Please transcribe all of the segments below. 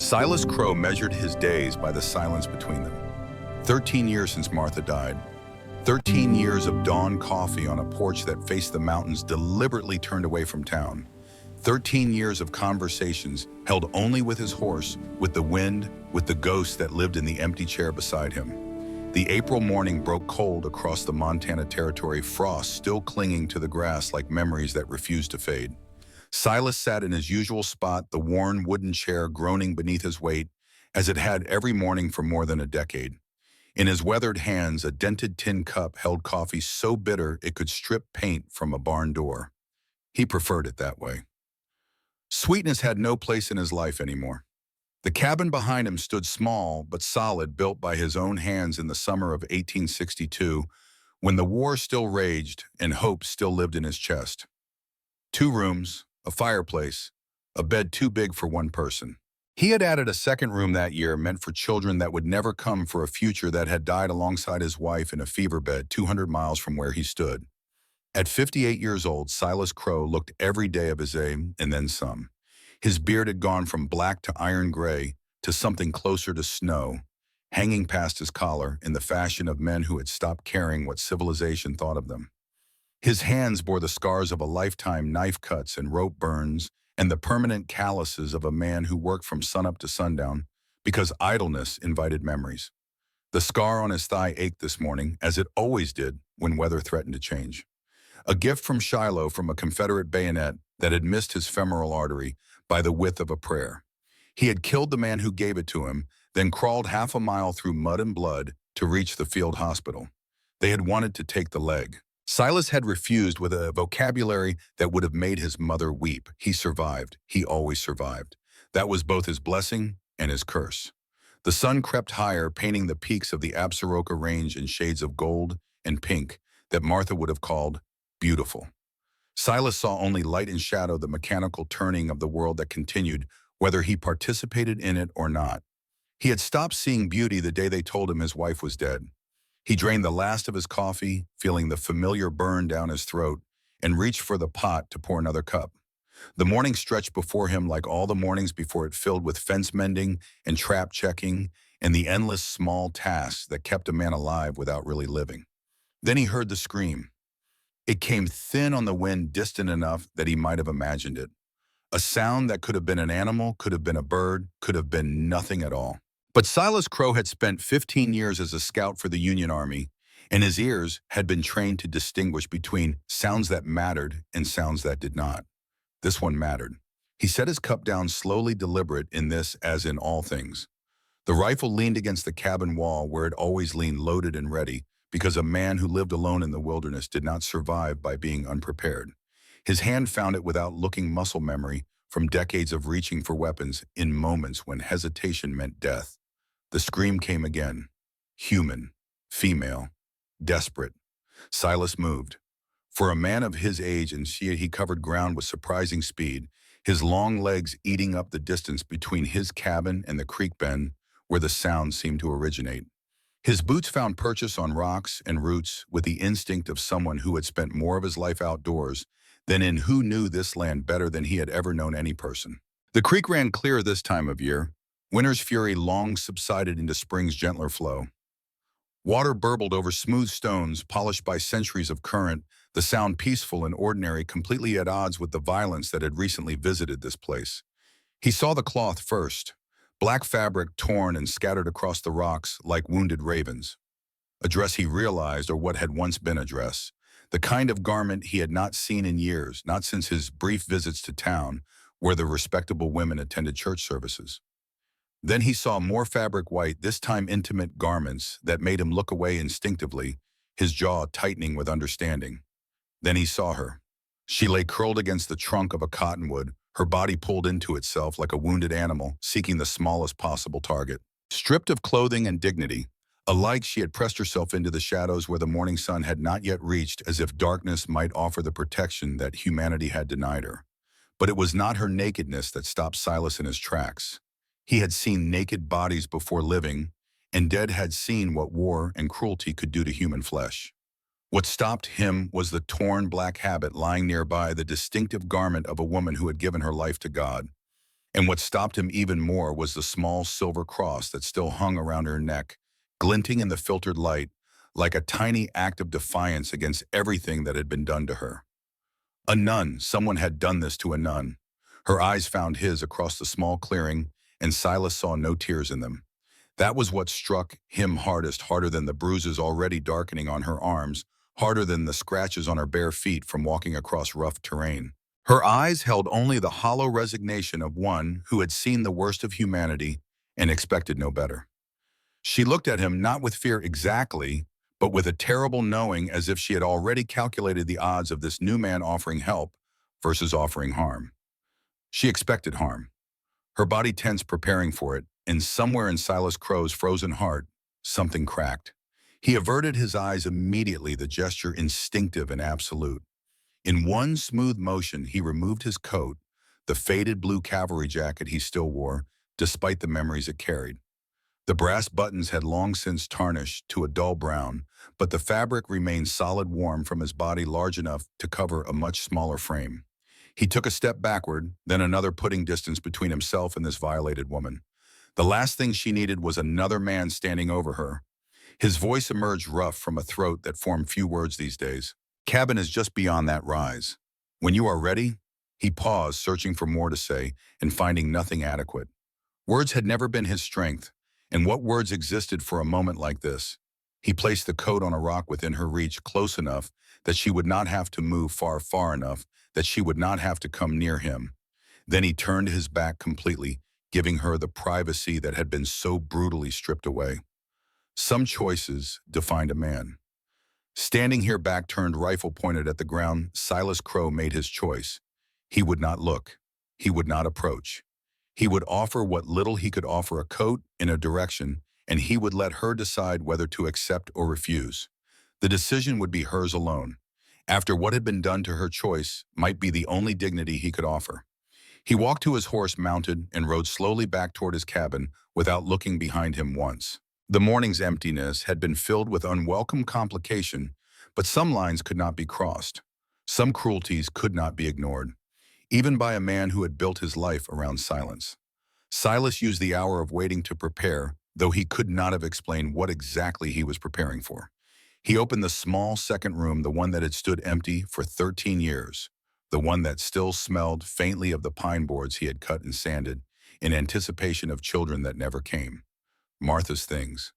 Silas Crow measured his days by the silence between them. 13 years since Martha died. 13 years of dawn coffee on a porch that faced the mountains deliberately turned away from town. 13 years of conversations held only with his horse, with the wind, with the ghost that lived in the empty chair beside him. The April morning broke cold across the Montana Territory, frost still clinging to the grass like memories that refused to fade. Silas sat in his usual spot, the worn wooden chair groaning beneath his weight, as it had every morning for more than a decade. In his weathered hands, a dented tin cup held coffee so bitter it could strip paint from a barn door. He preferred it that way. Sweetness had no place in his life anymore. The cabin behind him stood small but solid, built by his own hands in the summer of 1862, when the war still raged and hope still lived in his chest. 2 rooms, a fireplace, a bed too big for one person. He had added a second room that year, meant for children that would never come, for a future that had died alongside his wife in a fever bed 200 miles from where he stood. At 58 years old, Silas Crow looked every day of his aim and then some. His beard had gone from black to iron gray to something closer to snow, hanging past his collar in the fashion of men who had stopped caring what civilization thought of them. His hands bore the scars of a lifetime, knife cuts and rope burns, and the permanent calluses of a man who worked from sunup to sundown because idleness invited memories. The scar on his thigh ached this morning, as it always did when weather threatened to change. A gift from Shiloh, from a Confederate bayonet that had missed his femoral artery by the width of a prayer. He had killed the man who gave it to him, then crawled half a mile through mud and blood to reach the field hospital. They had wanted to take the leg. Silas had refused with a vocabulary that would have made his mother weep. He survived. He always survived. That was both his blessing and his curse. The sun crept higher, painting the peaks of the Absaroka Range in shades of gold and pink that Martha would have called beautiful. Silas saw only light and shadow, the mechanical turning of the world that continued, whether he participated in it or not. He had stopped seeing beauty the day they told him his wife was dead. He drained the last of his coffee, feeling the familiar burn down his throat, and reached for the pot to pour another cup. The morning stretched before him like all the mornings before it, filled with fence mending and trap checking and the endless small tasks that kept a man alive without really living. Then he heard the scream. It came thin on the wind, distant enough that he might have imagined it. A sound that could have been an animal, could have been a bird, could have been nothing at all. But Silas Crow had spent 15 years as a scout for the Union Army, and his ears had been trained to distinguish between sounds that mattered and sounds that did not. This one mattered. He set his cup down, slowly, deliberate in this as in all things. The rifle leaned against the cabin wall where it always leaned, loaded and ready, because a man who lived alone in the wilderness did not survive by being unprepared. His hand found it without looking, muscle memory from decades of reaching for weapons in moments when hesitation meant death. The scream came again. Human, female, desperate. Silas moved. For a man of his age and he covered ground with surprising speed, his long legs eating up the distance between his cabin and the creek bend where the sound seemed to originate. His boots found purchase on rocks and roots with the instinct of someone who had spent more of his life outdoors than in, who knew this land better than he had ever known any person. The creek ran clear this time of year. Winter's fury long subsided into spring's gentler flow. Water burbled over smooth stones, polished by centuries of current, the sound peaceful and ordinary, completely at odds with the violence that had recently visited this place. He saw the cloth first, black fabric torn and scattered across the rocks like wounded ravens. A dress, he realized, or what had once been a dress. The kind of garment he had not seen in years, not since his brief visits to town, where the respectable women attended church services. Then he saw more fabric white, this time intimate garments that made him look away instinctively, his jaw tightening with understanding. Then he saw her. She lay curled against the trunk of a cottonwood, her body pulled into itself like a wounded animal, seeking the smallest possible target. Stripped of clothing and dignity, alike she had pressed herself into the shadows where the morning sun had not yet reached, as if darkness might offer the protection that humanity had denied her. But it was not her nakedness that stopped Silas in his tracks. He had seen naked bodies before living, and dead had seen what war and cruelty could do to human flesh. What stopped him was the torn black habit lying nearby, the distinctive garment of a woman who had given her life to God. And what stopped him even more was the small silver cross that still hung around her neck, glinting in the filtered light like a tiny act of defiance against everything that had been done to her. A nun, someone had done this to a nun. Her eyes found his across the small clearing, and Silas saw no tears in them. That was what struck him hardest, harder than the bruises already darkening on her arms, harder than the scratches on her bare feet from walking across rough terrain. Her eyes held only the hollow resignation of one who had seen the worst of humanity and expected no better. She looked at him not with fear exactly, but with a terrible knowing, as if she had already calculated the odds of this new man offering help versus offering harm. She expected harm. Her body tense, preparing for it, and somewhere in Silas Crow's frozen heart, something cracked. He averted his eyes immediately, the gesture instinctive and absolute. In one smooth motion, he removed his coat, the faded blue cavalry jacket he still wore, despite the memories it carried. The brass buttons had long since tarnished to a dull brown, but the fabric remained solid, warm from his body, large enough to cover a much smaller frame. He took a step backward, then another, putting distance between himself and this violated woman. The last thing she needed was another man standing over her. His voice emerged rough from a throat that formed few words these days. Cabin is just beyond that rise. When you are ready, he paused, searching for more to say and finding nothing adequate. Words had never been his strength, and what words existed for a moment like this? He placed the coat on a rock within her reach, close enough that she would not have to move, far enough that she would not have to come near him. Then he turned his back completely, giving her the privacy that had been so brutally stripped away. Some choices defined a man. Standing here, back turned, rifle pointed at the ground, Silas Crow made his choice. He would not look. He would not approach. He would offer what little he could offer, a coat in a direction, and he would let her decide whether to accept or refuse. The decision would be hers alone. After what had been done to her, choice might be the only dignity he could offer. He walked to his horse, mounted, and rode slowly back toward his cabin without looking behind him once. The morning's emptiness had been filled with unwelcome complication, but some lines could not be crossed. Some cruelties could not be ignored, even by a man who had built his life around silence. Silas used the hour of waiting to prepare, though he could not have explained what exactly he was preparing for. He opened the small second room, the one that had stood empty for 13 years, the one that still smelled faintly of the pine boards he had cut and sanded, in anticipation of children that never came. Martha's things.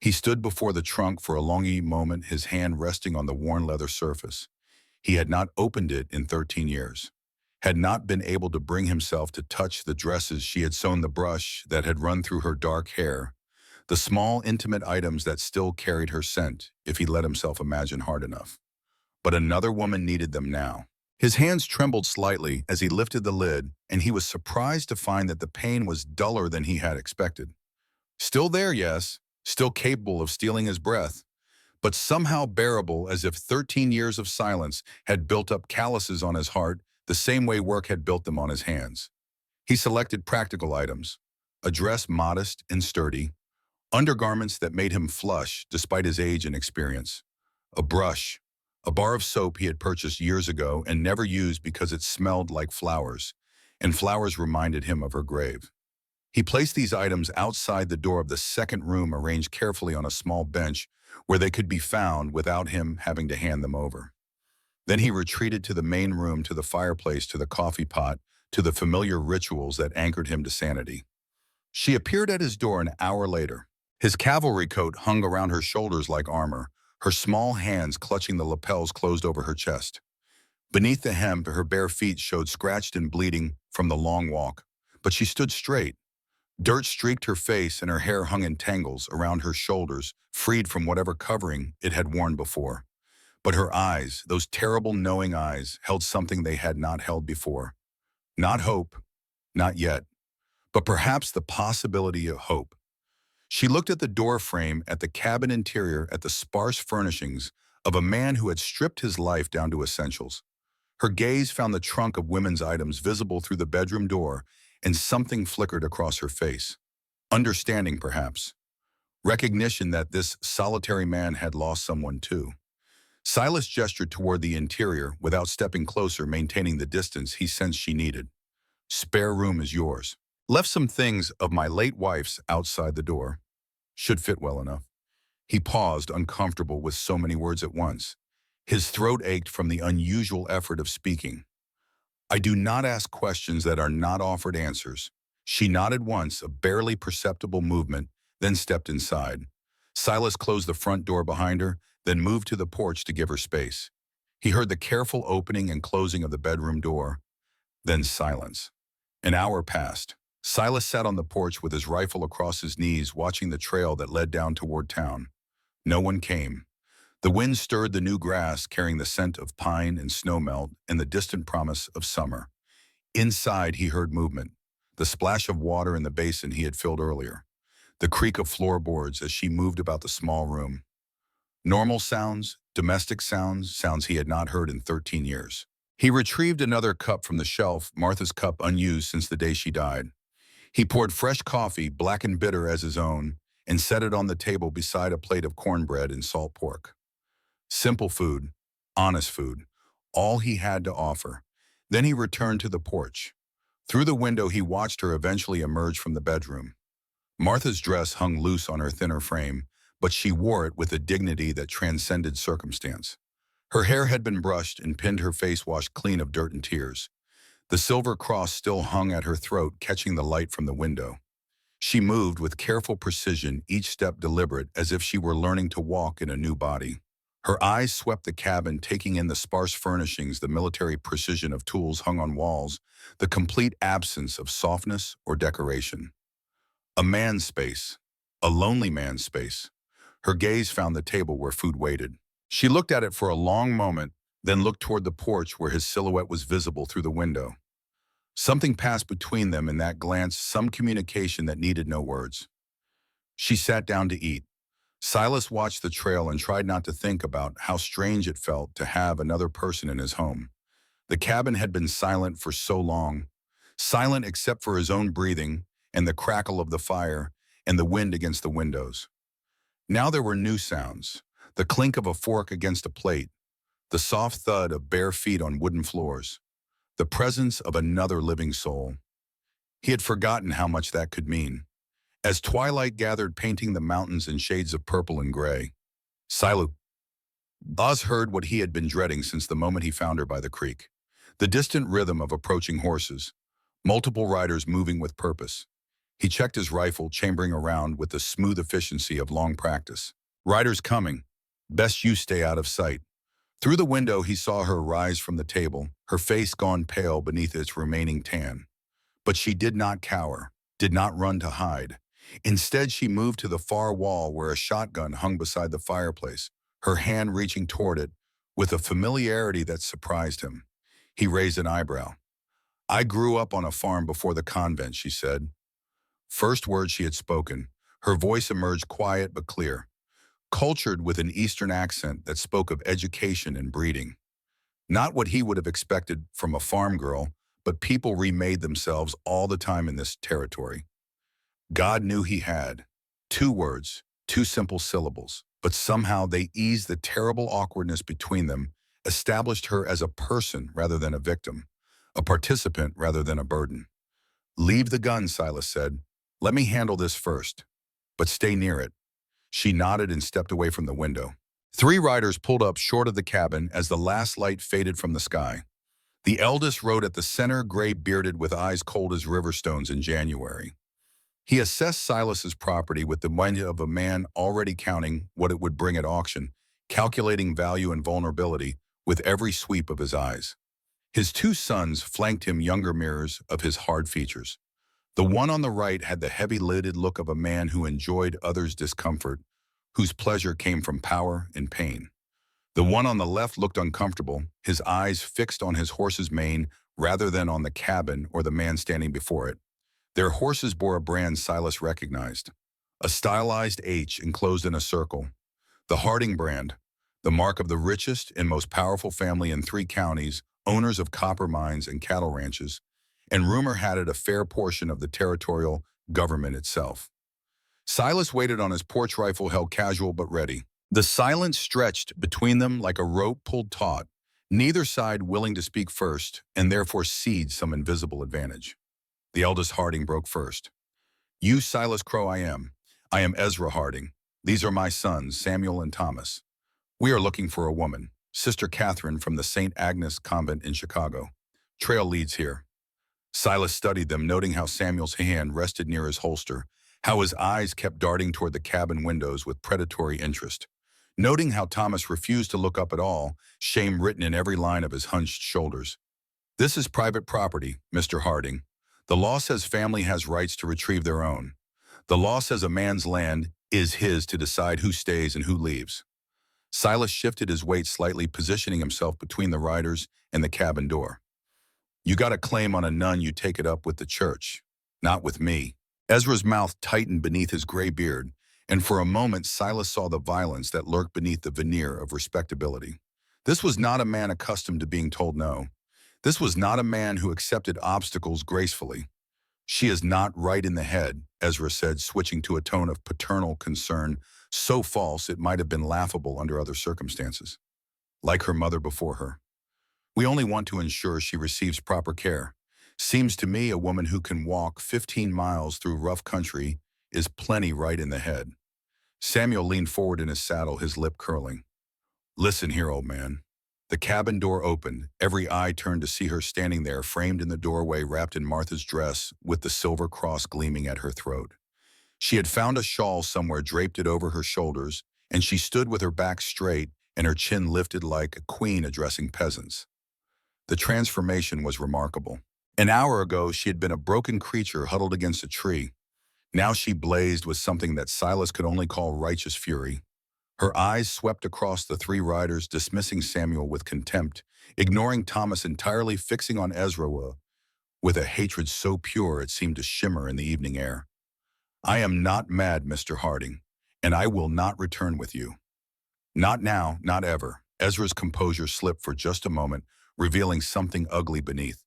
He stood before the trunk for a long moment, his hand resting on the worn leather surface. He had not opened it in 13 years, had not been able to bring himself to touch the dresses she had sewn, the brush that had run through her dark hair, the small intimate items that still carried her scent, if he let himself imagine hard enough. But another woman needed them now. His hands trembled slightly as he lifted the lid, and he was surprised to find that the pain was duller than he had expected. Still there, yes, still capable of stealing his breath, but somehow bearable, as if 13 years of silence had built up calluses on his heart the same way work had built them on his hands. He selected practical items, a dress modest and sturdy, undergarments that made him flush despite his age and experience, a brush, a bar of soap he had purchased years ago and never used because it smelled like flowers, and flowers reminded him of her grave. He placed these items outside the door of the second room, arranged carefully on a small bench where they could be found without him having to hand them over. Then he retreated to the main room, to the fireplace, to the coffee pot, to the familiar rituals that anchored him to sanity. She appeared at his door an hour later. His cavalry coat hung around her shoulders like armor, her small hands clutching the lapels closed over her chest. Beneath the hem, her bare feet showed scratched and bleeding from the long walk, but she stood straight. Dirt streaked her face and her hair hung in tangles around her shoulders, freed from whatever covering it had worn before. But her eyes, those terrible knowing eyes, held something they had not held before. Not hope, not yet, but perhaps the possibility of hope. She looked at the door frame, at the cabin interior, at the sparse furnishings of a man who had stripped his life down to essentials. Her gaze found the trunk of women's items visible through the bedroom door, and something flickered across her face. Understanding, perhaps. Recognition that this solitary man had lost someone too. Silas gestured toward the interior without stepping closer, maintaining the distance he sensed she needed. Spare room is yours. Left some things of my late wife's outside the door. Should fit well enough. He paused, uncomfortable with so many words at once. His throat ached from the unusual effort of speaking. I do not ask questions that are not offered answers. She nodded once, a barely perceptible movement, then stepped inside. Silas closed the front door behind her, then moved to the porch to give her space. He heard the careful opening and closing of the bedroom door, then silence. An hour passed. Silas sat on the porch with his rifle across his knees, watching the trail that led down toward town. No one came. The wind stirred the new grass, carrying the scent of pine and snowmelt and the distant promise of summer. Inside, he heard movement. The splash of water in the basin he had filled earlier. The creak of floorboards as she moved about the small room. Normal sounds, domestic sounds, sounds he had not heard in 13 years. He retrieved another cup from the shelf, Martha's cup unused since the day she died. He poured fresh coffee, black and bitter as his own, and set it on the table beside a plate of cornbread and salt pork. Simple food, honest food, all he had to offer. Then he returned to the porch. Through the window, he watched her eventually emerge from the bedroom. Martha's dress hung loose on her thinner frame, but she wore it with a dignity that transcended circumstance. Her hair had been brushed and pinned, her face washed clean of dirt and tears. The silver cross still hung at her throat, catching the light from the window. She moved with careful precision, each step deliberate, as if she were learning to walk in a new body. Her eyes swept the cabin, taking in the sparse furnishings, the military precision of tools hung on walls, the complete absence of softness or decoration. A man's space, a lonely man's space. Her gaze found the table where food waited. She looked at it for a long moment, then looked toward the porch where his silhouette was visible through the window. Something passed between them in that glance, some communication that needed no words. She sat down to eat. Silas watched the trail and tried not to think about how strange it felt to have another person in his home. The cabin had been silent for so long, silent except for his own breathing and the crackle of the fire and the wind against the windows. Now there were new sounds, the clink of a fork against a plate, the soft thud of bare feet on wooden floors, the presence of another living soul. He had forgotten how much that could mean. As twilight gathered, painting the mountains in shades of purple and gray, Silas heard what he had been dreading since the moment he found her by the creek. The distant rhythm of approaching horses, multiple riders moving with purpose. He checked his rifle, chambering around with the smooth efficiency of long practice. Riders coming. Best you stay out of sight. Through the window, he saw her rise from the table, her face gone pale beneath its remaining tan. But she did not cower, did not run to hide. Instead, she moved to the far wall where a shotgun hung beside the fireplace, her hand reaching toward it with a familiarity that surprised him. He raised an eyebrow. I grew up on a farm before the convent, she said. First word she had spoken, her voice emerged quiet but clear, cultured with an Eastern accent that spoke of education and breeding. Not what he would have expected from a farm girl, but people remade themselves all the time in this territory. God knew he had. 2 words, 2 simple syllables, but somehow they eased the terrible awkwardness between them, established her as a person rather than a victim, a participant rather than a burden. Leave the gun, Silas said. Let me handle this first, but stay near it. She nodded and stepped away from the window. 3 riders pulled up short of the cabin as the last light faded from the sky. The eldest rode at the center, gray-bearded with eyes cold as river stones in January. He assessed Silas's property with the mind of a man already counting what it would bring at auction, calculating value and vulnerability with every sweep of his eyes. His 2 sons flanked him, younger mirrors of his hard features. The one on the right had the heavy-lidded look of a man who enjoyed others' discomfort, whose pleasure came from power and pain. The one on the left looked uncomfortable, his eyes fixed on his horse's mane rather than on the cabin or the man standing before it. Their horses bore a brand Silas recognized, a stylized H enclosed in a circle. The Harding brand, the mark of the richest and most powerful family in 3 counties, owners of copper mines and cattle ranches, and rumor had it a fair portion of the territorial government itself. Silas waited on his porch rifle held casual but ready. The silence stretched between them like a rope pulled taut, neither side willing to speak first and therefore cede some invisible advantage. The eldest Harding broke first. You Silas Crow I am. I am Ezra Harding. These are my sons, Samuel and Thomas. We are looking for a woman, Sister Catherine from the St. Agnes Convent in Chicago. Trail leads here. Silas studied them, noting how Samuel's hand rested near his holster, how his eyes kept darting toward the cabin windows with predatory interest. Noting how Thomas refused to look up at all, shame written in every line of his hunched shoulders. This is private property, Mr. Harding. The law says family has rights to retrieve their own. The law says a man's land is his to decide who stays and who leaves. Silas shifted his weight slightly, positioning himself between the riders and the cabin door. You got a claim on a nun, you take it up with the church, not with me. Ezra's mouth tightened beneath his gray beard, and for a moment Silas saw the violence that lurked beneath the veneer of respectability. This was not a man accustomed to being told no. This was not a man who accepted obstacles gracefully. She is not right in the head, Ezra said, switching to a tone of paternal concern, so false it might have been laughable under other circumstances. Like her mother before her. We only want to ensure she receives proper care. Seems to me a woman who can walk 15 miles through rough country is plenty right in the head. Samuel leaned forward in his saddle, his lip curling. Listen here, old man. The cabin door opened. Every eye turned to see her standing there, framed in the doorway, wrapped in Martha's dress, with the silver cross gleaming at her throat. She had found a shawl somewhere, draped it over her shoulders, and she stood with her back straight and her chin lifted like a queen addressing peasants. The transformation was remarkable. An hour ago, she had been a broken creature huddled against a tree. Now she blazed with something that Silas could only call righteous fury. Her eyes swept across the three riders, dismissing Samuel with contempt, ignoring Thomas entirely, fixing on Ezra with a hatred so pure it seemed to shimmer in the evening air. I am not mad, Mr. Harding, and I will not return with you. Not now, not ever. Ezra's composure slipped for just a moment, revealing something ugly beneath.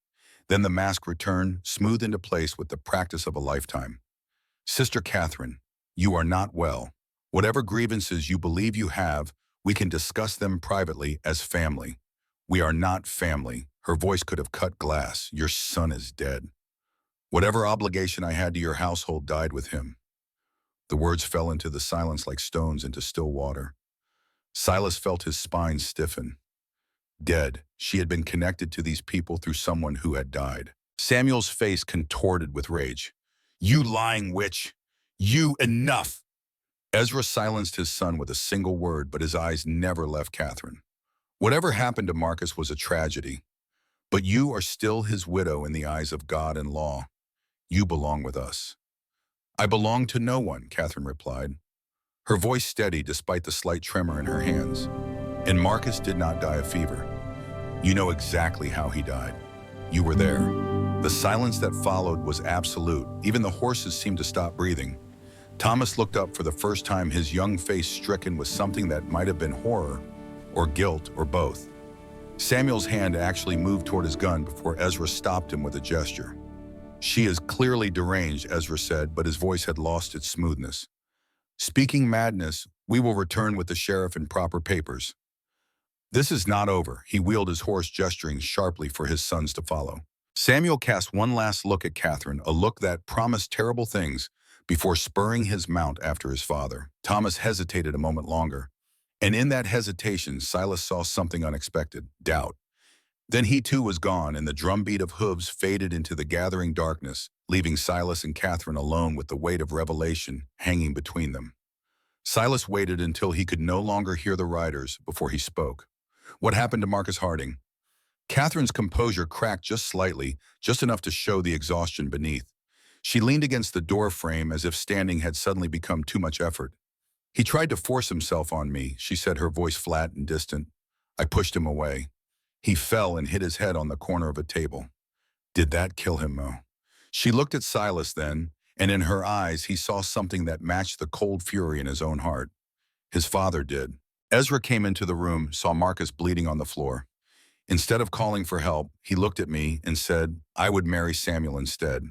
Then the mask returned, smoothed into place with the practice of a lifetime. Sister Catherine, you are not well. Whatever grievances you believe you have, we can discuss them privately as family. We are not family. Her voice could have cut glass. Your son is dead. Whatever obligation I had to your household died with him. The words fell into the silence like stones into still water. Silas felt his spine stiffen. Dead. She had been connected to these people through someone who had died. Samuel's face contorted with rage. You lying witch! You enough! Ezra silenced his son with a single word, but his eyes never left Catherine. Whatever happened to Marcus was a tragedy, but you are still his widow in the eyes of God and law. You belong with us. I belong to no one, Catherine replied, her voice steady despite the slight tremor in her hands. And Marcus did not die of fever. You know exactly how he died. You were there. The silence that followed was absolute. Even the horses seemed to stop breathing. Thomas looked up for the first time, his young face stricken with something that might have been horror, or guilt, or both. Samuel's hand actually moved toward his gun before Ezra stopped him with a gesture. She is clearly deranged, Ezra said, but his voice had lost its smoothness. Speaking madness, we will return with the sheriff and proper papers. This is not over. He wheeled his horse, gesturing sharply for his sons to follow. Samuel cast one last look at Catherine, a look that promised terrible things, before spurring his mount after his father. Thomas hesitated a moment longer, and in that hesitation, Silas saw something unexpected: doubt. Then he too was gone, and the drumbeat of hooves faded into the gathering darkness, leaving Silas and Catherine alone with the weight of revelation hanging between them. Silas waited until he could no longer hear the riders before he spoke. What happened to Marcus Harding? Catherine's composure cracked just slightly, just enough to show the exhaustion beneath. She leaned against the door frame as if standing had suddenly become too much effort. He tried to force himself on me, she said, her voice flat and distant. I pushed him away. He fell and hit his head on the corner of a table. Did that kill him, Mo? She looked at Silas then, and in her eyes he saw something that matched the cold fury in his own heart. His father did. Ezra came into the room, saw Marcus bleeding on the floor. Instead of calling for help, he looked at me and said, I would marry Samuel instead.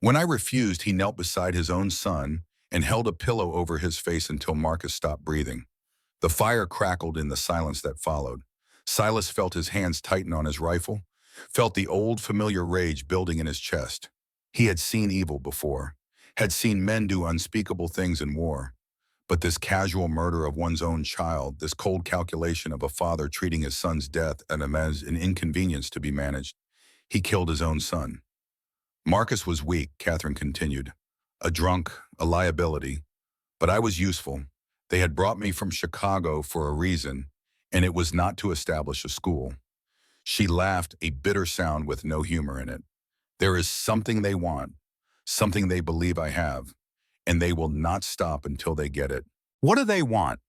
When I refused, he knelt beside his own son and held a pillow over his face until Marcus stopped breathing. The fire crackled in the silence that followed. Silas felt his hands tighten on his rifle, felt the old familiar rage building in his chest. He had seen evil before, had seen men do unspeakable things in war. But this casual murder of one's own child, this cold calculation of a father treating his son's death as an inconvenience to be managed, he killed his own son. Marcus was weak, Catherine continued. A drunk, a liability. But I was useful. They had brought me from Chicago for a reason, and it was not to establish a school. She laughed, a bitter sound with no humor in it. There is something they want, something they believe I have, and they will not stop until they get it. What do they want?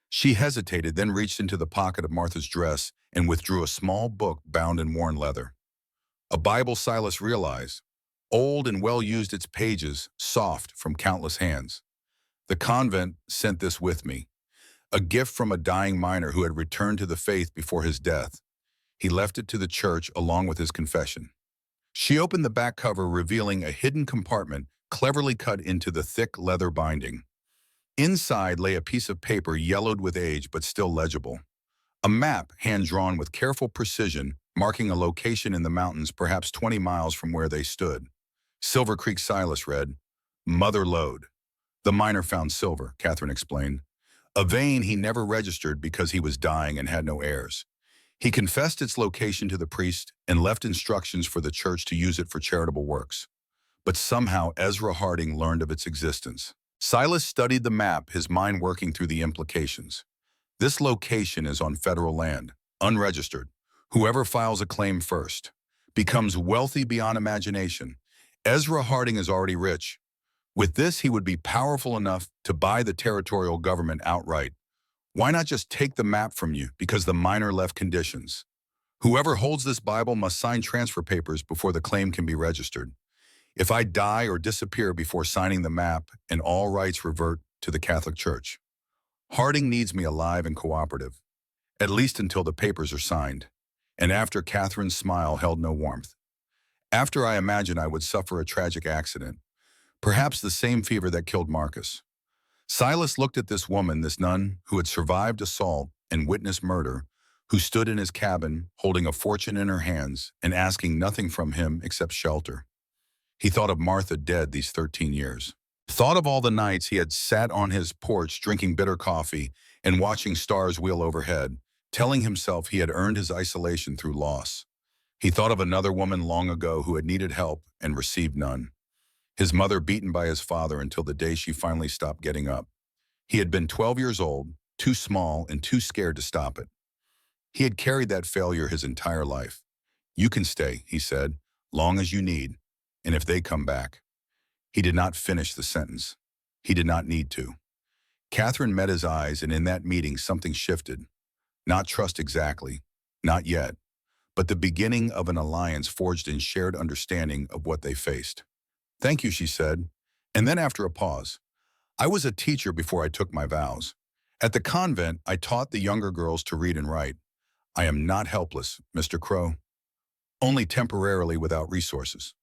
She hesitated, then reached into the pocket of Martha's dress and withdrew a small book bound in worn leather. A Bible, Silas realized. Old and well-used, its pages, soft from countless hands. The convent sent this with me, a gift from a dying miner who had returned to the faith before his death. He left it to the church along with his confession. She opened the back cover, revealing a hidden compartment cleverly cut into the thick leather binding. Inside lay a piece of paper yellowed with age but still legible. A map, hand-drawn with careful precision, marking a location in the mountains perhaps 20 miles from where they stood. Silver Creek, Silas read. Mother Lode. The miner found silver, Catherine explained. A vein he never registered because he was dying and had no heirs. He confessed its location to the priest and left instructions for the church to use it for charitable works. But somehow Ezra Harding learned of its existence. Silas studied the map, his mind working through the implications. This location is on federal land, unregistered. Whoever files a claim first becomes wealthy beyond imagination. Ezra Harding is already rich. With this, he would be powerful enough to buy the territorial government outright. Why not just take the map from you because the miner left conditions? Whoever holds this Bible must sign transfer papers before the claim can be registered. If I die or disappear before signing the map, and all rights revert to the Catholic Church. Harding needs me alive and cooperative, at least until the papers are signed. And after, Catherine's smile held no warmth. After, I imagine I would suffer a tragic accident, perhaps the same fever that killed Marcus. Silas looked at this woman, this nun, who had survived assault and witnessed murder, who stood in his cabin, holding a fortune in her hands and asking nothing from him except shelter. He thought of Martha dead these 13 years. Thought of all the nights he had sat on his porch drinking bitter coffee and watching stars wheel overhead, telling himself he had earned his isolation through loss. He thought of another woman long ago who had needed help and received none. His mother beaten by his father until the day she finally stopped getting up. He had been 12 years old, too small and too scared to stop it. He had carried that failure his entire life. You can stay, he said, long as you need, and if they come back. He did not finish the sentence. He did not need to. Catherine met his eyes, and in that meeting something shifted. Not trust exactly, not yet, but the beginning of an alliance forged in shared understanding of what they faced. Thank you, she said, and then after a pause, I was a teacher before I took my vows. At the convent, I taught the younger girls to read and write. I am not helpless, Mr. Crow. Only temporarily without resources.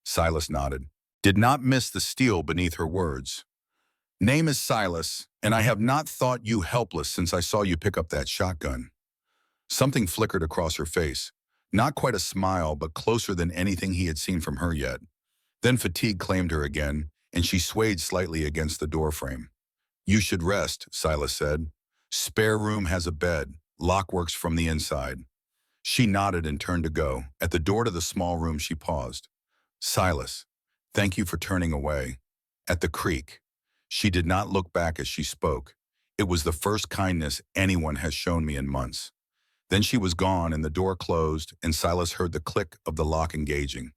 Silas nodded, did not miss the steel beneath her words. Name is Silas, and I have not thought you helpless since I saw you pick up that shotgun. Something flickered across her face, not quite a smile, but closer than anything he had seen from her yet. Then fatigue claimed her again, and she swayed slightly against the doorframe. You should rest, Silas said. Spare room has a bed. Lock works from the inside. She nodded and turned to go. At the door to the small room, she paused. Silas, thank you for turning away. At the creek. She did not look back as she spoke. It was the first kindness anyone has shown me in months. Then she was gone and the door closed, and Silas heard the click of the lock engaging.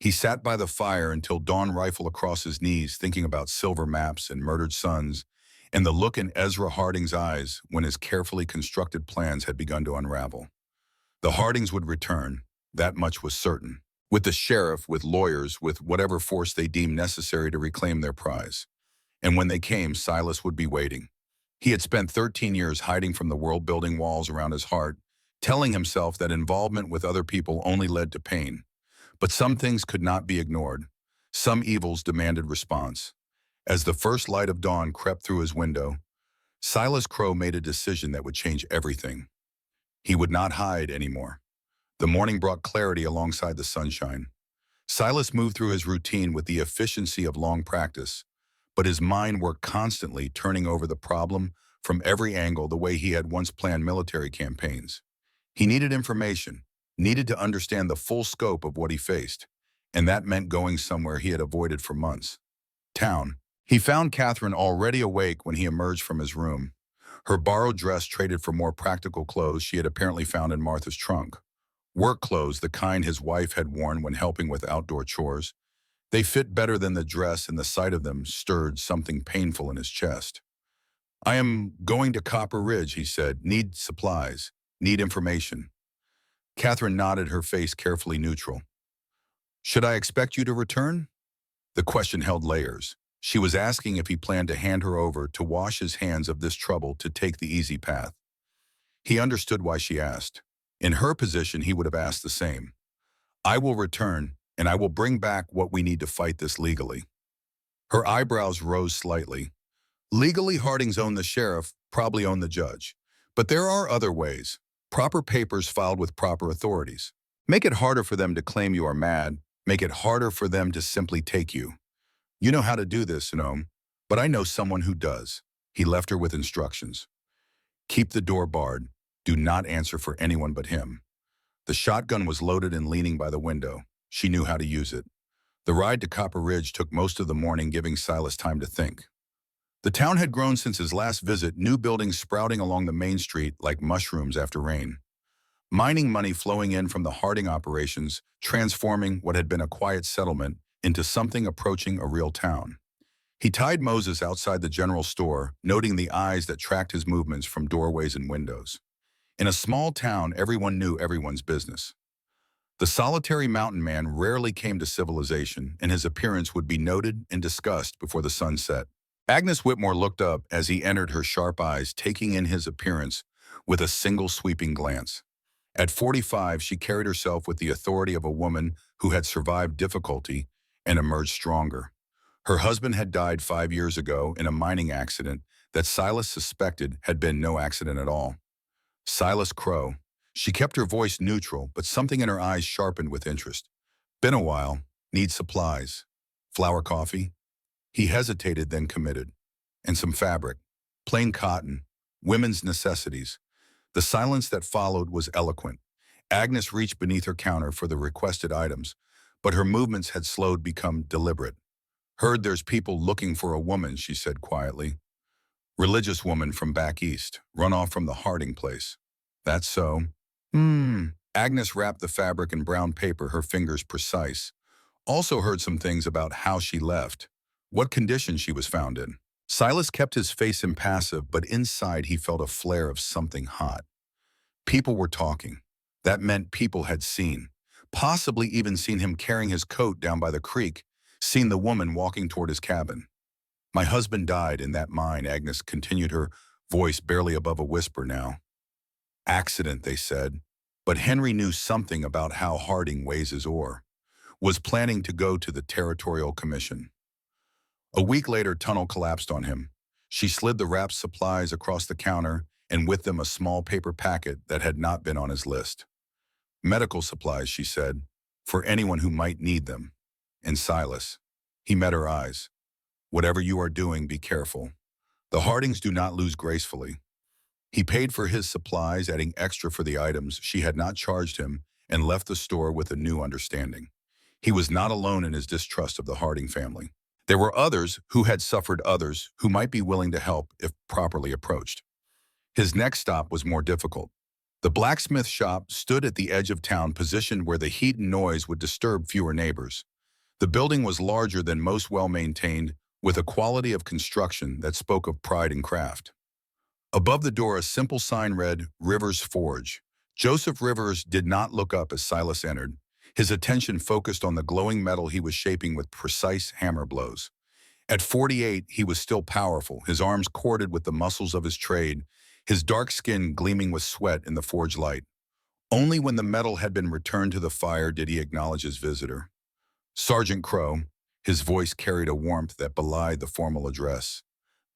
He sat by the fire until dawn, rifle across his knees, thinking about silver maps and murdered sons, and the look in Ezra Harding's eyes when his carefully constructed plans had begun to unravel. The Hardings would return, that much was certain. With the sheriff, with lawyers, with whatever force they deemed necessary to reclaim their prize. And when they came, Silas would be waiting. He had spent 13 years hiding from the world-building walls around his heart, telling himself that involvement with other people only led to pain. But some things could not be ignored. Some evils demanded response. As the first light of dawn crept through his window, Silas Crow made a decision that would change everything. He would not hide anymore. The morning brought clarity alongside the sunshine. Silas moved through his routine with the efficiency of long practice, but his mind worked constantly, turning over the problem from every angle the way he had once planned military campaigns. He needed information, needed to understand the full scope of what he faced, and that meant going somewhere he had avoided for months. Town. He found Catherine already awake when he emerged from his room. Her borrowed dress traded for more practical clothes she had apparently found in Martha's trunk. Work clothes, the kind his wife had worn when helping with outdoor chores. They fit better than the dress, and the sight of them stirred something painful in his chest. "I am going to Copper Ridge," he said. "Need supplies. Need information." Catherine nodded, her face carefully neutral. "Should I expect you to return?" The question held layers. She was asking if he planned to hand her over, to wash his hands of this trouble, to take the easy path. He understood why she asked. In her position, he would have asked the same. "I will return, and I will bring back what we need to fight this legally." Her eyebrows rose slightly. Legally, Hardings own the sheriff, probably own the judge. But there are other ways. Proper papers filed with proper authorities. Make it harder for them to claim you are mad. Make it harder for them to simply take you. "You know how to do this, Sonome, but I know someone who does." He left her with instructions. "Keep the door barred. Do not answer for anyone but him." The shotgun was loaded and leaning by the window. She knew how to use it. The ride to Copper Ridge took most of the morning, giving Silas time to think. The town had grown since his last visit, new buildings sprouting along the main street like mushrooms after rain. Mining money flowing in from the Harding operations, transforming what had been a quiet settlement into something approaching a real town. He tied Moses outside the general store, noting the eyes that tracked his movements from doorways and windows. In a small town, everyone knew everyone's business. The solitary mountain man rarely came to civilization, and his appearance would be noted and discussed before the sun set. Agnes Whitmore looked up as he entered, her sharp eyes taking in his appearance with a single sweeping glance. At 45, she carried herself with the authority of a woman who had survived difficulty and emerged stronger. Her husband had died 5 years ago in a mining accident that Silas suspected had been no accident at all. Silas Crow. She kept her voice neutral, but something in her eyes sharpened with interest. "Been a while. Need supplies. Flour coffee?" He hesitated, then committed. "And some fabric. Plain cotton. Women's necessities." The silence that followed was eloquent. Agnes reached beneath her counter for the requested items, but her movements had slowed, become deliberate. "Heard there's people looking for a woman," she said quietly. "Religious woman from back east, run off from the Harding place." "That's so." Agnes wrapped the fabric in brown paper, her fingers precise. "Also heard some things about how she left. What condition she was found in." Silas kept his face impassive, but inside he felt a flare of something hot. People were talking. That meant people had seen, possibly even seen him carrying his coat down by the creek, seen the woman walking toward his cabin. "My husband died in that mine," Agnes continued, her voice barely above a whisper now. "Accident," they said. But Henry knew something about how Harding weighs his ore. Was planning to go to the Territorial Commission. A week later, Tunnel collapsed on him. She slid the wrapped supplies across the counter, and with them a small paper packet that had not been on his list. "Medical supplies," she said, "for anyone who might need them." And Silas. He met her eyes. "Whatever you are doing, be careful. The Hardings do not lose gracefully." He paid for his supplies, adding extra for the items she had not charged him, and left the store with a new understanding. He was not alone in his distrust of the Harding family. There were others who had suffered, others who might be willing to help if properly approached. His next stop was more difficult. The blacksmith shop stood at the edge of town, positioned where the heat and noise would disturb fewer neighbors. The building was larger than most, well-maintained, with a quality of construction that spoke of pride and craft. Above the door, a simple sign read, "Rivers Forge." Joseph Rivers did not look up as Silas entered. His attention focused on the glowing metal he was shaping with precise hammer blows. At 48, he was still powerful, his arms corded with the muscles of his trade, his dark skin gleaming with sweat in the forge light. Only when the metal had been returned to the fire did he acknowledge his visitor. "Sergeant Crow." His voice carried a warmth that belied the formal address.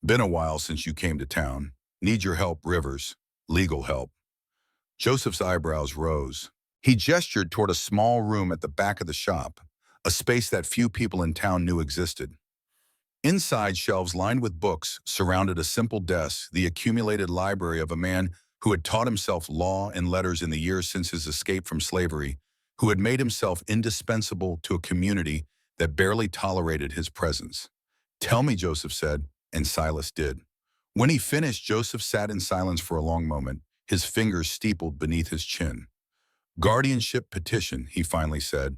"Been a while since you came to town. Need your help, Rivers. Legal help." Joseph's eyebrows rose. He gestured toward a small room at the back of the shop, a space that few people in town knew existed. Inside, shelves lined with books surrounded a simple desk, the accumulated library of a man who had taught himself law and letters in the years since his escape from slavery, who had made himself indispensable to a community that barely tolerated his presence. "Tell me," Joseph said, and Silas did. When he finished, Joseph sat in silence for a long moment, his fingers steepled beneath his chin. "Guardianship petition," he finally said.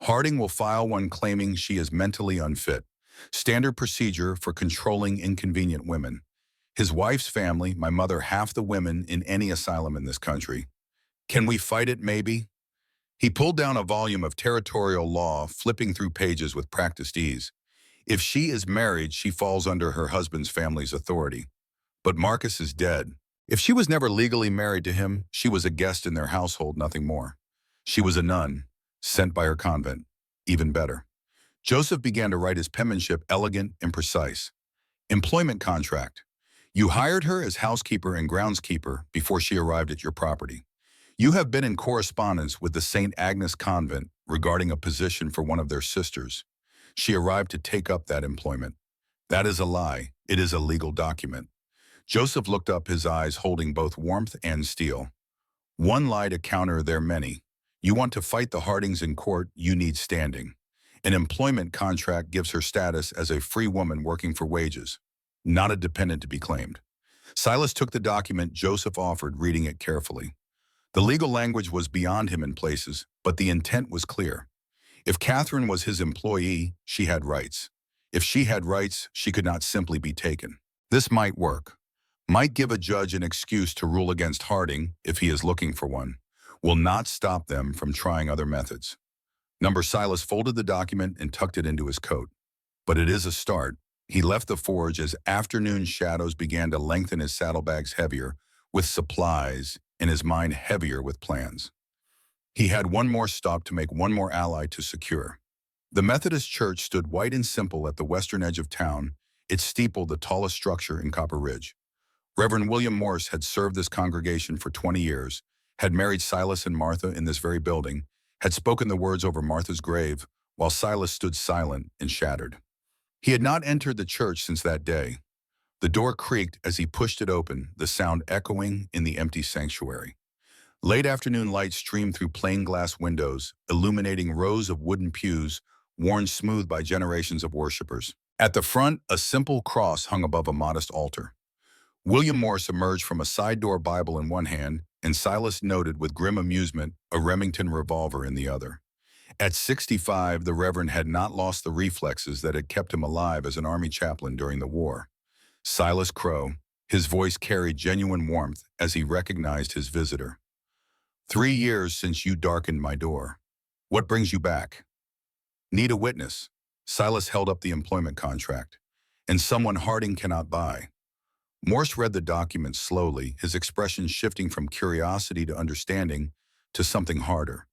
"Harding will file one claiming she is mentally unfit. Standard procedure for controlling inconvenient women. His wife's family, my mother, half the women in any asylum in this country. Can we fight it, maybe?" He pulled down a volume of territorial law, flipping through pages with practiced ease. "If she is married, she falls under her husband's family's authority. But Marcus is dead. If she was never legally married to him, she was a guest in their household, nothing more. She was a nun, sent by her convent. Even better." Joseph began to write, his penmanship elegant and precise. "Employment contract. You hired her as housekeeper and groundskeeper before she arrived at your property. You have been in correspondence with the St. Agnes Convent regarding a position for one of their sisters. She arrived to take up that employment. That is a lie. It is a legal document." Joseph looked up, his eyes holding both warmth and steel. "One lie to counter their many. You want to fight the Hardings in court, you need standing. An employment contract gives her status as a free woman working for wages, not a dependent to be claimed." Silas took the document Joseph offered, reading it carefully. The legal language was beyond him in places, but the intent was clear. If Catherine was his employee, she had rights. If she had rights, she could not simply be taken. This might work. Might give a judge an excuse to rule against Harding if he is looking for one. Will not stop them from trying other methods. Silas folded the document and tucked it into his coat. But it is a start. He left the forge as afternoon shadows began to lengthen, his saddlebags heavier with supplies and his mind heavier with plans. He had one more stop to make, one more ally to secure. The Methodist Church stood white and simple at the western edge of town, its steeple the tallest structure in Copper Ridge. Reverend William Morse had served this congregation for 20 years, had married Silas and Martha in this very building, had spoken the words over Martha's grave, while Silas stood silent and shattered. He had not entered the church since that day. The door creaked as he pushed it open, the sound echoing in the empty sanctuary. Late afternoon light streamed through plain glass windows, illuminating rows of wooden pews worn smooth by generations of worshipers. At the front, a simple cross hung above a modest altar. William Morse emerged from a side door, Bible in one hand, and Silas noted with grim amusement a Remington revolver in the other. At 65, the Reverend had not lost the reflexes that had kept him alive as an Army chaplain during the war. Silas Crow, his voice carried genuine warmth as he recognized his visitor. 3 years since you darkened my door. What brings you back?" "Need a witness." Silas held up the employment contract. "And someone Harding cannot buy." Morse read the document slowly, his expression shifting from curiosity to understanding to something harder.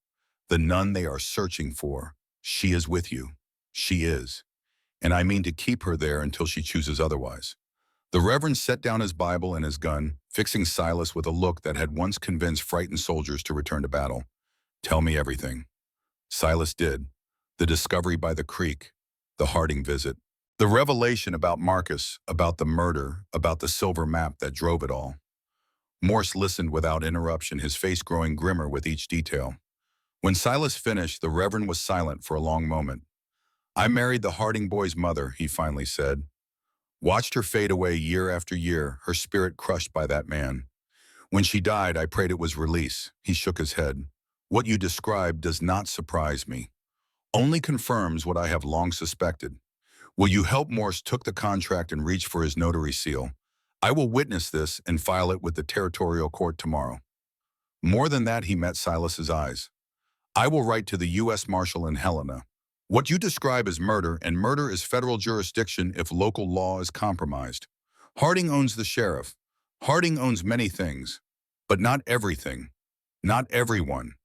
"The nun they are searching for. She is with you. She is. And I mean to keep her there until she chooses otherwise." The Reverend set down his Bible and his gun, fixing Silas with a look that had once convinced frightened soldiers to return to battle. "Tell me everything." Silas did. The discovery by the creek, the Harding visit, the revelation about Marcus, about the murder, about the silver map that drove it all. Morse listened without interruption, his face growing grimmer with each detail. When Silas finished, the Reverend was silent for a long moment. "I married the Harding boy's mother," he finally said. "Watched her fade away year after year, her spirit crushed by that man. When she died, I prayed it was release." He shook his head. "What you described does not surprise me. Only confirms what I have long suspected. Will you help?" Morse took the contract and reached for his notary seal. "I will witness this and file it with the territorial court tomorrow." More than that, he met Silas's eyes. "I will write to the U.S. Marshal in Helena. What you describe is murder, and murder is federal jurisdiction if local law is compromised. Harding owns the sheriff. Harding owns many things, but not everything. Not everyone."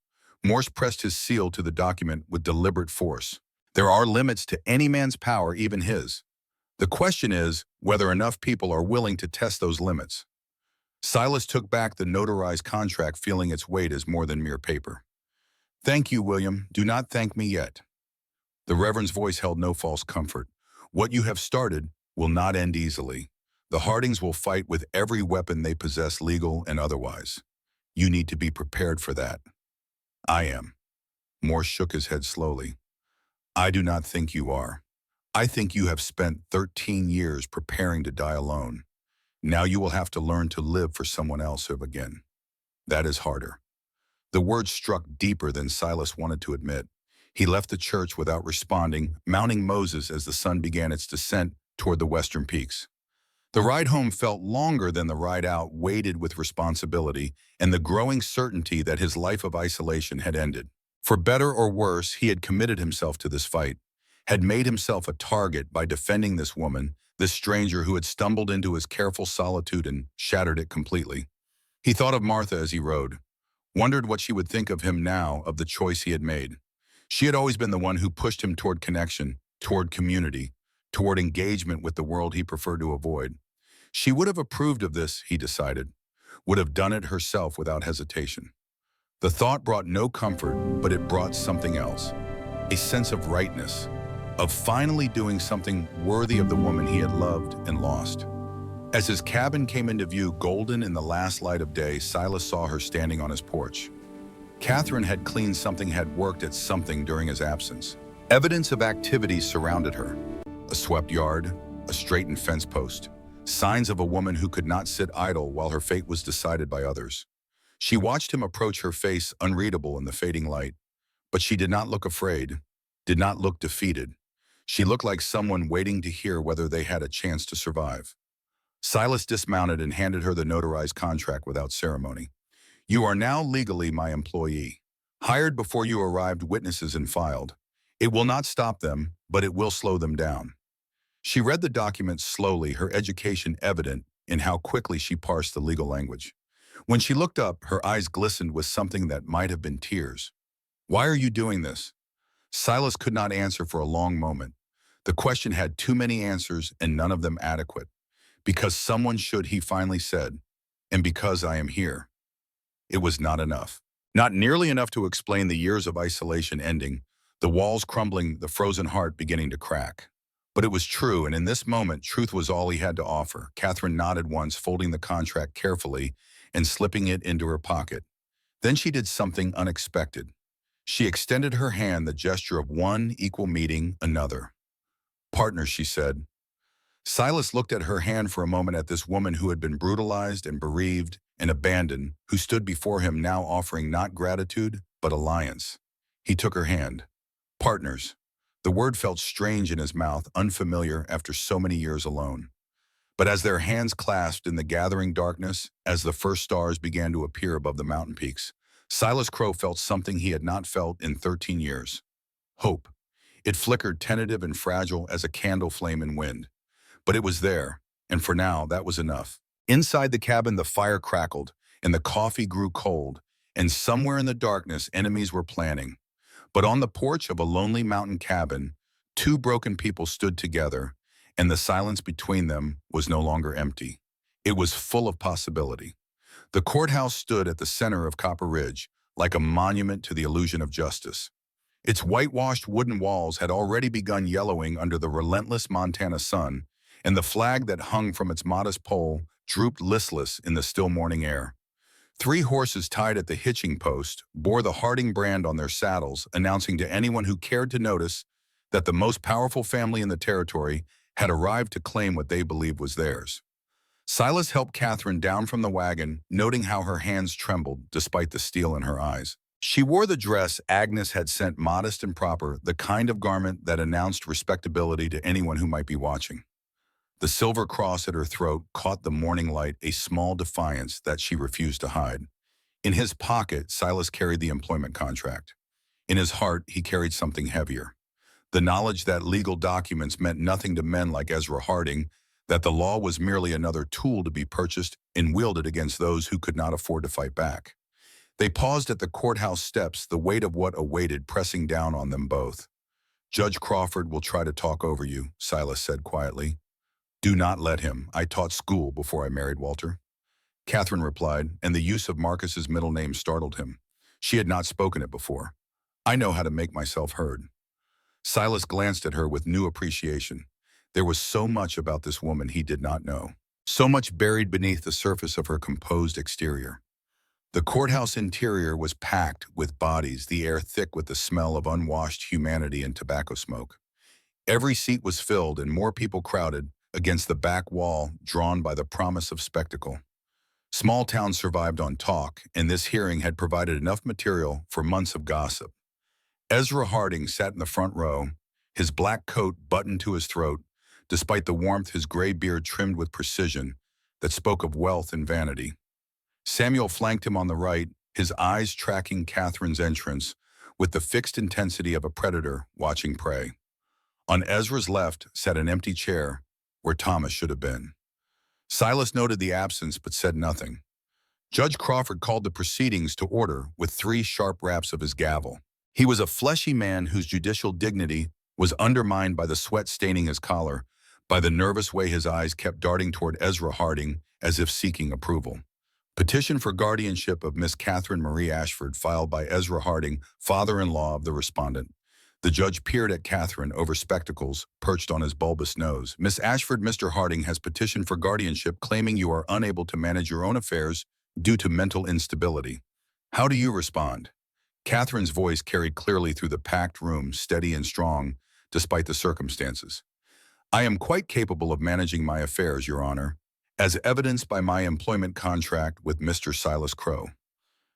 Morse pressed his seal to the document with deliberate force. "There are limits to any man's power, even his. The question is whether enough people are willing to test those limits." Silas took back the notarized contract, feeling its weight as more than mere paper. "Thank you, William. Do not thank me yet." The Reverend's voice held no false comfort. "What you have started will not end easily. The Hardings will fight with every weapon they possess, legal and otherwise. You need to be prepared for that." "I am." Morse shook his head slowly. "I do not think you are. I think you have spent 13 years preparing to die alone. Now you will have to learn to live for someone else again. That is harder." The words struck deeper than Silas wanted to admit. He left the church without responding, mounting Moses as the sun began its descent toward the western peaks. The ride home felt longer than the ride out, weighted with responsibility and the growing certainty that his life of isolation had ended. For better or worse, he had committed himself to this fight, had made himself a target by defending this woman, this stranger who had stumbled into his careful solitude and shattered it completely. He thought of Martha as he rode, wondered what she would think of him now, of the choice he had made. She had always been the one who pushed him toward connection, toward community, toward engagement with the world he preferred to avoid. She would have approved of this, he decided, would have done it herself without hesitation. The thought brought no comfort, but it brought something else, a sense of rightness, of finally doing something worthy of the woman he had loved and lost. As his cabin came into view, golden in the last light of day, Silas saw her standing on his porch. Catherine had cleaned something, had worked at something during his absence. Evidence of activity surrounded her. A swept yard, a straightened fence post, signs of a woman who could not sit idle while her fate was decided by others. She watched him approach, her face unreadable in the fading light, but she did not look afraid, did not look defeated. She looked like someone waiting to hear whether they had a chance to survive. Silas dismounted and handed her the notarized contract without ceremony. "You are now legally my employee. Hired before you arrived, witnesses and filed. It will not stop them, but it will slow them down." She read the document slowly, her education evident in how quickly she parsed the legal language. When she looked up, her eyes glistened with something that might have been tears. "Why are you doing this?" Silas could not answer for a long moment. The question had too many answers and none of them adequate. "Because someone should," he finally said, "and because I am here." It was not enough. Not nearly enough to explain the years of isolation ending, the walls crumbling, the frozen heart beginning to crack. But it was true, and in this moment, truth was all he had to offer. Catherine nodded once, folding the contract carefully and slipping it into her pocket. Then she did something unexpected. She extended her hand, the gesture of one equal meeting another. "Partners," she said. Silas looked at her hand for a moment, at this woman who had been brutalized and bereaved and abandoned, who stood before him now offering not gratitude, but alliance. He took her hand. "Partners." The word felt strange in his mouth, unfamiliar after so many years alone. But as their hands clasped in the gathering darkness, as the first stars began to appear above the mountain peaks, Silas Crow felt something he had not felt in 13 years. Hope. It flickered, tentative and fragile as a candle flame in wind. But it was there, and for now, that was enough. Inside the cabin, the fire crackled, and the coffee grew cold, and somewhere in the darkness, enemies were planning. But on the porch of a lonely mountain cabin, two broken people stood together, and the silence between them was no longer empty. It was full of possibility. The courthouse stood at the center of Copper Ridge, like a monument to the illusion of justice. Its whitewashed wooden walls had already begun yellowing under the relentless Montana sun, and the flag that hung from its modest pole drooped listless in the still morning air. 3 horses tied at the hitching post bore the Harding brand on their saddles, announcing to anyone who cared to notice that the most powerful family in the territory had arrived to claim what they believed was theirs. Silas helped Catherine down from the wagon, noting how her hands trembled despite the steel in her eyes. She wore the dress Agnes had sent, modest and proper, the kind of garment that announced respectability to anyone who might be watching. The silver cross at her throat caught the morning light, a small defiance that she refused to hide. In his pocket, Silas carried the employment contract. In his heart, he carried something heavier. The knowledge that legal documents meant nothing to men like Ezra Harding, that the law was merely another tool to be purchased and wielded against those who could not afford to fight back. They paused at the courthouse steps, the weight of what awaited pressing down on them both. "Judge Crawford will try to talk over you," Silas said quietly. "Do not let him. I taught school before I married Walter." Catherine replied, and the use of Marcus's middle name startled him. She had not spoken it before. I know how to make myself heard. Silas glanced at her with new appreciation. There was so much about this woman he did not know. So much buried beneath the surface of her composed exterior. The courthouse interior was packed with bodies, the air thick with the smell of unwashed humanity and tobacco smoke. Every seat was filled and more people crowded against the back wall, drawn by the promise of spectacle. Small towns survived on talk, and this hearing had provided enough material for months of gossip. Ezra Harding sat in the front row, his black coat buttoned to his throat, despite the warmth his gray beard trimmed with precision that spoke of wealth and vanity. Samuel flanked him on the right, his eyes tracking Catherine's entrance with the fixed intensity of a predator watching prey. On Ezra's left sat an empty chair where Thomas should have been. Silas noted the absence but said nothing. Judge Crawford called the proceedings to order with 3 sharp raps of his gavel. He was a fleshy man whose judicial dignity was undermined by the sweat staining his collar, by the nervous way his eyes kept darting toward Ezra Harding as if seeking approval. Petition for guardianship of Miss Catherine Marie Ashford filed by Ezra Harding, father-in-law of the respondent. The judge peered at Catherine over spectacles perched on his bulbous nose. Miss Ashford, Mr. Harding has petitioned for guardianship claiming you are unable to manage your own affairs due to mental instability. How do you respond? Catherine's voice carried clearly through the packed room, steady and strong, despite the circumstances. I am quite capable of managing my affairs, Your Honor, as evidenced by my employment contract with Mr. Silas Crowe.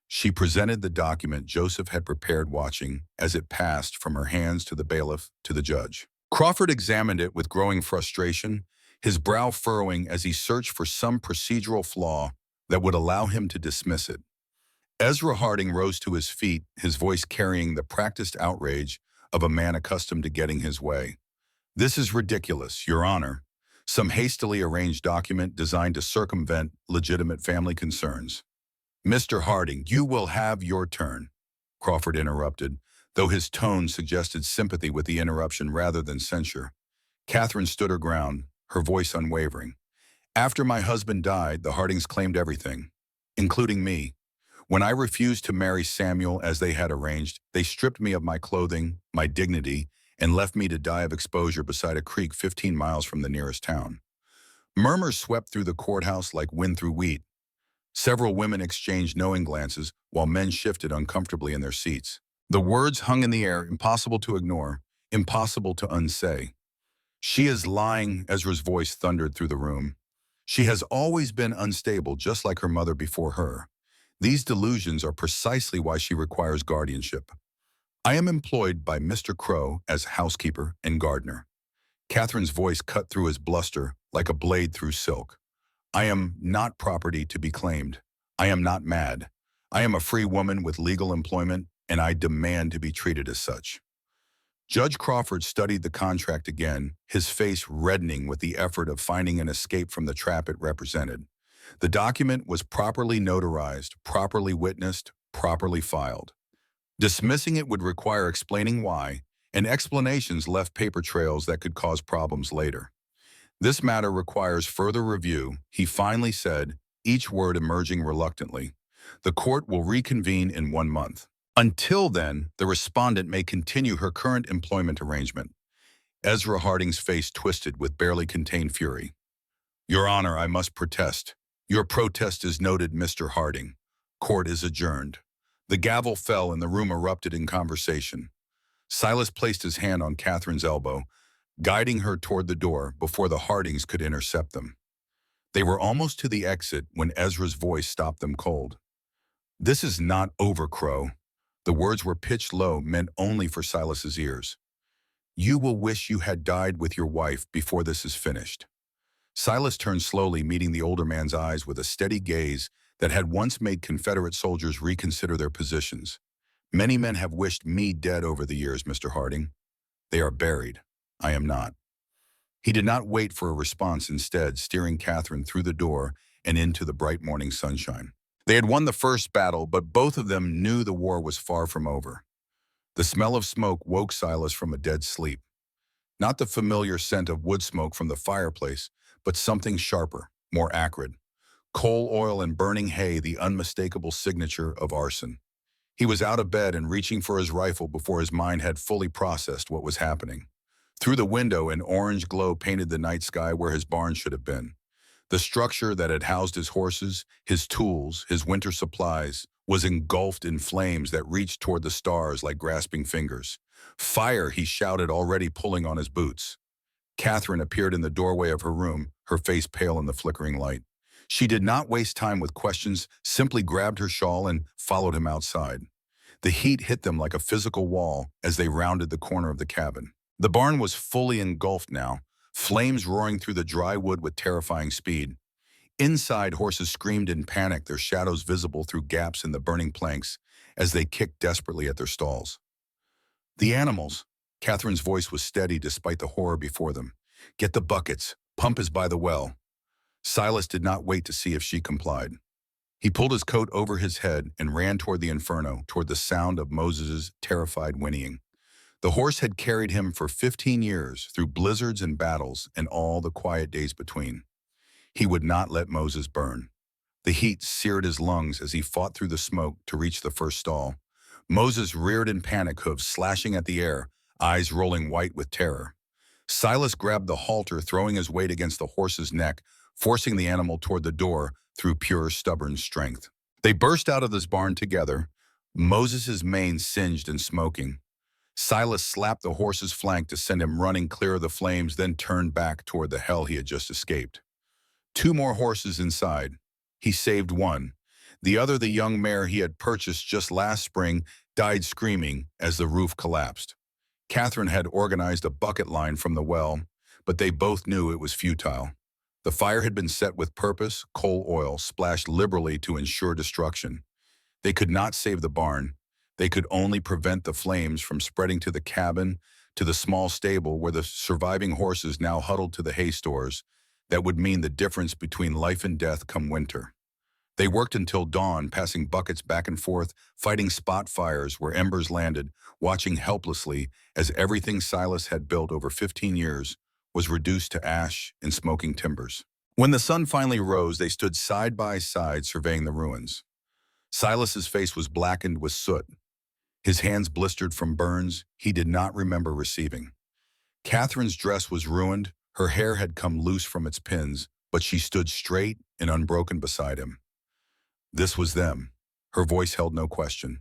She presented the document Joseph had prepared, watching as it passed from her hands to the bailiff to the judge. Crawford examined it with growing frustration, his brow furrowing as he searched for some procedural flaw that would allow him to dismiss it. Ezra Harding rose to his feet, his voice carrying the practiced outrage of a man accustomed to getting his way. This is ridiculous, Your Honor. Some hastily arranged document designed to circumvent legitimate family concerns. Mr. Harding, you will have your turn, Crawford interrupted, though his tone suggested sympathy with the interruption rather than censure. Catherine stood her ground, her voice unwavering. After my husband died, the Hardings claimed everything, including me. When I refused to marry Samuel as they had arranged, they stripped me of my clothing, my dignity, and left me to die of exposure beside a creek 15 miles from the nearest town. Murmurs swept through the courthouse like wind through wheat. Several women exchanged knowing glances while men shifted uncomfortably in their seats. The words hung in the air, impossible to ignore, impossible to unsay. She is lying, Ezra's voice thundered through the room. She has always been unstable, just like her mother before her. These delusions are precisely why she requires guardianship. I am employed by Mr. Crowe as housekeeper and gardener. Catherine's voice cut through his bluster like a blade through silk. I am not property to be claimed. I am not mad. I am a free woman with legal employment, and I demand to be treated as such. Judge Crawford studied the contract again, his face reddening with the effort of finding an escape from the trap it represented. The document was properly notarized, properly witnessed, properly filed. Dismissing it would require explaining why, and explanations left paper trails that could cause problems later. This matter requires further review, he finally said, each word emerging reluctantly. The court will reconvene in 1 month. Until then, the respondent may continue her current employment arrangement. Ezra Harding's face twisted with barely contained fury. Your Honor, I must protest. Your protest is noted, Mr. Harding. Court is adjourned. The gavel fell and the room erupted in conversation. Silas placed his hand on Catherine's elbow, guiding her toward the door before the Hardings could intercept them. They were almost to the exit when Ezra's voice stopped them cold. This is not over, Crowe. The words were pitched low, meant only for Silas's ears. You will wish you had died with your wife before this is finished. Silas turned slowly, meeting the older man's eyes with a steady gaze that had once made Confederate soldiers reconsider their positions. Many men have wished me dead over the years, Mr. Harding. They are buried. I am not. He did not wait for a response, instead steering Catherine through the door and into the bright morning sunshine. They had won the first battle, but both of them knew the war was far from over. The smell of smoke woke Silas from a dead sleep. Not the familiar scent of wood smoke from the fireplace, but something sharper, more acrid. Coal oil and burning hay, the unmistakable signature of arson. He was out of bed and reaching for his rifle before his mind had fully processed what was happening. Through the window, an orange glow painted the night sky where his barn should have been. The structure that had housed his horses, his tools, his winter supplies, was engulfed in flames that reached toward the stars like grasping fingers. "Fire!" he shouted, already pulling on his boots. Catherine appeared in the doorway of her room, her face pale in the flickering light. She did not waste time with questions, simply grabbed her shawl and followed him outside. The heat hit them like a physical wall as they rounded the corner of the cabin. The barn was fully engulfed now, flames roaring through the dry wood with terrifying speed. Inside, horses screamed in panic, their shadows visible through gaps in the burning planks as they kicked desperately at their stalls. "The animals." Catherine's voice was steady despite the horror before them. "Get the buckets. Pump is by the well." Silas did not wait to see if she complied. He pulled his coat over his head and ran toward the inferno, toward the sound of Moses's terrified whinnying. The horse had carried him for 15 years through blizzards and battles and all the quiet days between. He would not let Moses burn. The heat seared his lungs as he fought through the smoke to reach the first stall. Moses reared in panic, hooves slashing at the air, eyes rolling white with terror. Silas grabbed the halter, throwing his weight against the horse's neck, forcing the animal toward the door through pure, stubborn strength. They burst out of this barn together, Moses's mane singed and smoking. Silas slapped the horse's flank to send him running clear of the flames, then turned back toward the hell he had just escaped. Two more horses inside. He saved one. The other, the young mare he had purchased just last spring, died screaming as the roof collapsed. Catherine had organized a bucket line from the well, but they both knew it was futile. The fire had been set with purpose, coal oil splashed liberally to ensure destruction. They could not save the barn. They could only prevent the flames from spreading to the cabin, to the small stable where the surviving horses now huddled to the hay stores. That would mean the difference between life and death come winter. They worked until dawn, passing buckets back and forth, fighting spot fires where embers landed, watching helplessly as everything Silas had built over 15 years was reduced to ash and smoking timbers. When the sun finally rose, they stood side by side surveying the ruins. Silas's face was blackened with soot. His hands blistered from burns he did not remember receiving. Catherine's dress was ruined, her hair had come loose from its pins, but she stood straight and unbroken beside him. This was them. Her voice held no question.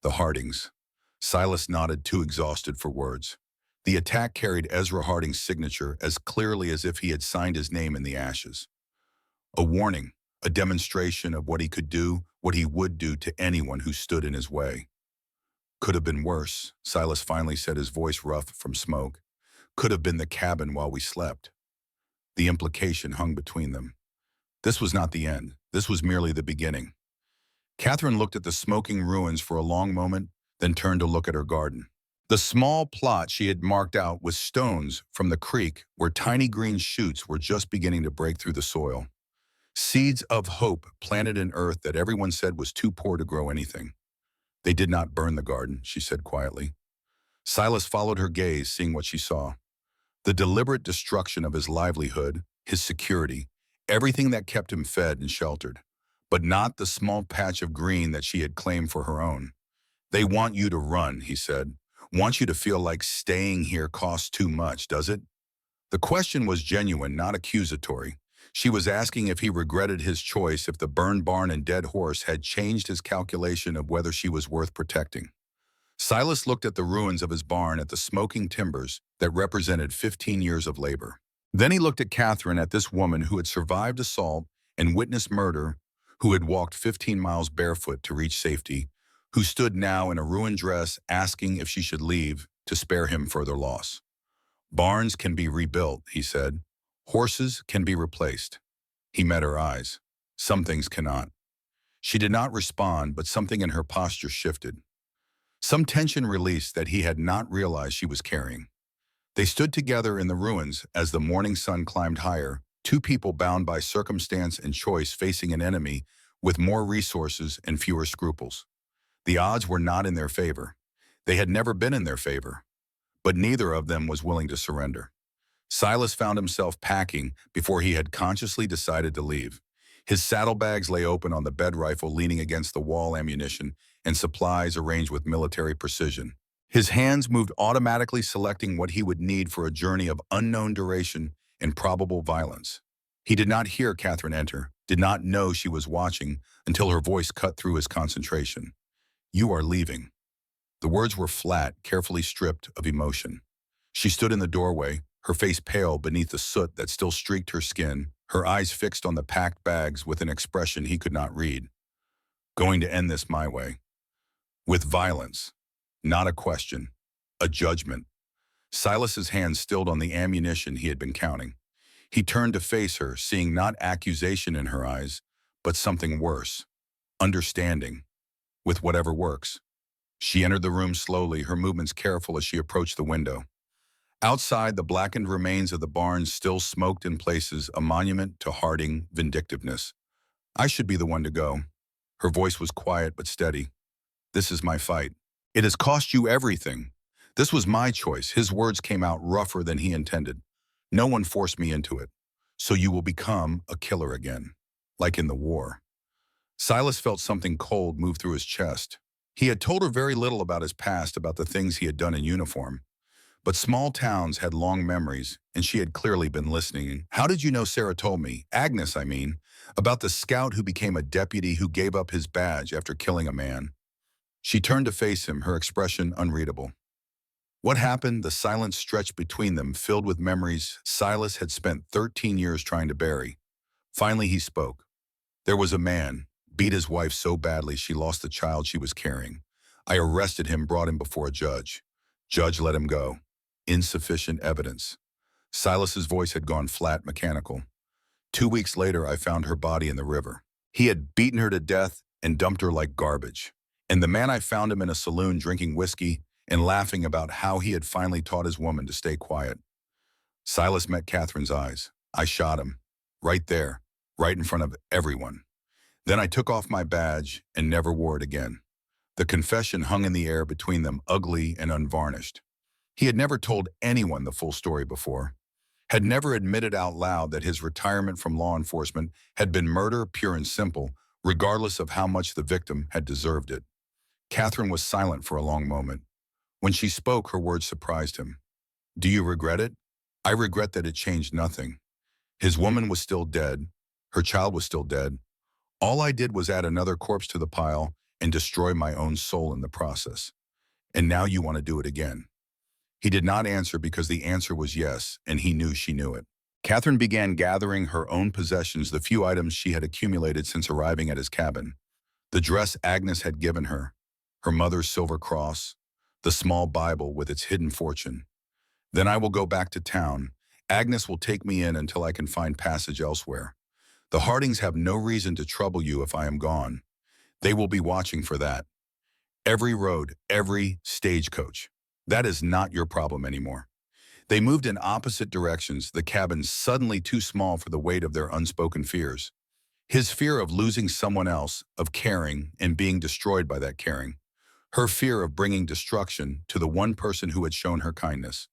The Hardings. Silas nodded, too exhausted for words. The attack carried Ezra Harding's signature as clearly as if he had signed his name in the ashes. A warning, a demonstration of what he could do, what he would do to anyone who stood in his way. "Could have been worse," Silas finally said, his voice rough from smoke. "Could have been the cabin while we slept." The implication hung between them. This was not the end. This was merely the beginning. Catherine looked at the smoking ruins for a long moment, then turned to look at her garden. The small plot she had marked out with stones from the creek where tiny green shoots were just beginning to break through the soil. Seeds of hope planted in earth that everyone said was too poor to grow anything. "They did not burn the garden," she said quietly. Silas followed her gaze, seeing what she saw. The deliberate destruction of his livelihood, his security, everything that kept him fed and sheltered, but not the small patch of green that she had claimed for her own. "They want you to run," he said. "Want you to feel like staying here costs too much, does it?" The question was genuine, not accusatory. She was asking if he regretted his choice, if the burned barn and dead horse had changed his calculation of whether she was worth protecting. Silas looked at the ruins of his barn, at the smoking timbers that represented 15 years of labor. Then he looked at Catherine, at this woman who had survived assault and witnessed murder, who had walked 15 miles barefoot to reach safety, who stood now in a ruined dress asking if she should leave to spare him further loss. "Barns can be rebuilt," he said. "Horses can be replaced." He met her eyes. "Some things cannot." She did not respond, but something in her posture shifted. Some tension released that he had not realized she was carrying. They stood together in the ruins as the morning sun climbed higher, two people bound by circumstance and choice facing an enemy with more resources and fewer scruples. The odds were not in their favor. They had never been in their favor. But neither of them was willing to surrender. Silas found himself packing before he had consciously decided to leave. His saddlebags lay open on the bed, rifle leaning against the wall, ammunition and supplies arranged with military precision. His hands moved automatically, selecting what he would need for a journey of unknown duration and probable violence. He did not hear Catherine enter, did not know she was watching until her voice cut through his concentration. "You are leaving." The words were flat, carefully stripped of emotion. She stood in the doorway, her face pale beneath the soot that still streaked her skin, her eyes fixed on the packed bags with an expression he could not read. "Going to end this my way. With violence. Not a question. A judgment." Silas's hands stilled on the ammunition he had been counting. He turned to face her, seeing not accusation in her eyes, but something worse. Understanding. With whatever works. She entered the room slowly, her movements careful as she approached the window. Outside, the blackened remains of the barn still smoked in places, a monument to Harding vindictiveness. "I should be the one to go." Her voice was quiet but steady. "This is my fight. It has cost you everything. This was my choice." His words came out rougher than he intended. "No one forced me into it. So you will become a killer again, like in the war." Silas felt something cold move through his chest. He had told her very little about his past, about the things he had done in uniform. But small towns had long memories, and she had clearly been listening. "How did you know?" Sarah told me, Agnes, I mean, about the scout who became a deputy, who gave up his badge after killing a man. She turned to face him, her expression unreadable. What happened? The silence stretched between them, filled with memories Silas had spent 13 years trying to bury. Finally, he spoke. "There was a man, beat his wife so badly she lost the child she was carrying. I arrested him, brought him before a judge. Judge let him go. Insufficient evidence." Silas's voice had gone flat, mechanical. 2 weeks later, I found her body in the river. He had beaten her to death and dumped her like garbage. And the man, I found him in a saloon drinking whiskey and laughing about how he had finally taught his woman to stay quiet. Silas met Catherine's eyes. "I shot him. Right there. Right in front of everyone. Then I took off my badge and never wore it again." The confession hung in the air between them, ugly and unvarnished. He had never told anyone the full story before, had never admitted out loud that his retirement from law enforcement had been murder, pure and simple, regardless of how much the victim had deserved it. Catherine was silent for a long moment. When she spoke, her words surprised him. "Do you regret it?" "I regret that it changed nothing. His woman was still dead. Her child was still dead. All I did was add another corpse to the pile and destroy my own soul in the process. And now you want to do it again." He did not answer because the answer was yes, and he knew she knew it. Catherine began gathering her own possessions, the few items she had accumulated since arriving at his cabin. The dress Agnes had given her, her mother's silver cross, the small Bible with its hidden fortune. "Then I will go back to town. Agnes will take me in until I can find passage elsewhere. The Hardings have no reason to trouble you if I am gone. They will be watching for that. Every road, every stagecoach. That is not your problem anymore." They moved in opposite directions, the cabin suddenly too small for the weight of their unspoken fears. His fear of losing someone else, of caring and being destroyed by that caring. Her fear of bringing destruction to the one person who had shown her kindness.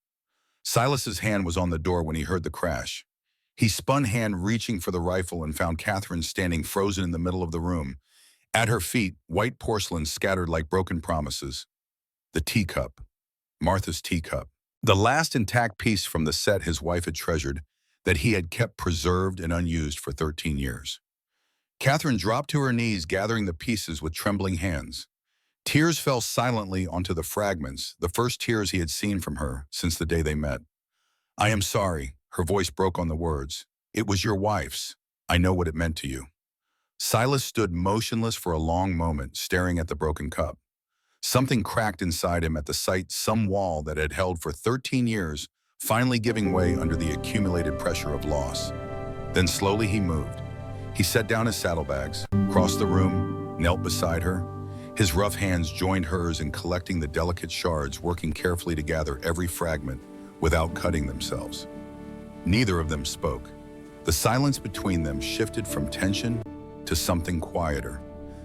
Silas's hand was on the door when he heard the crash. He spun hand reaching for the rifle and found Catherine standing frozen in the middle of the room. At her feet, white porcelain scattered like broken promises. The teacup. Martha's teacup. The last intact piece from the set his wife had treasured, that he had kept preserved and unused for 13 years. Catherine dropped to her knees, gathering the pieces with trembling hands. Tears fell silently onto the fragments, the first tears he had seen from her since the day they met. "I am sorry." Her voice broke on the words. "It was your wife's. I know what it meant to you." Silas stood motionless for a long moment, staring at the broken cup. Something cracked inside him at the sight, some wall that had held for 13 years, finally giving way under the accumulated pressure of loss. Then slowly he moved. He set down his saddlebags, crossed the room, knelt beside her. His rough hands joined hers in collecting the delicate shards, working carefully to gather every fragment without cutting themselves. Neither of them spoke. The silence between them shifted from tension to something quieter,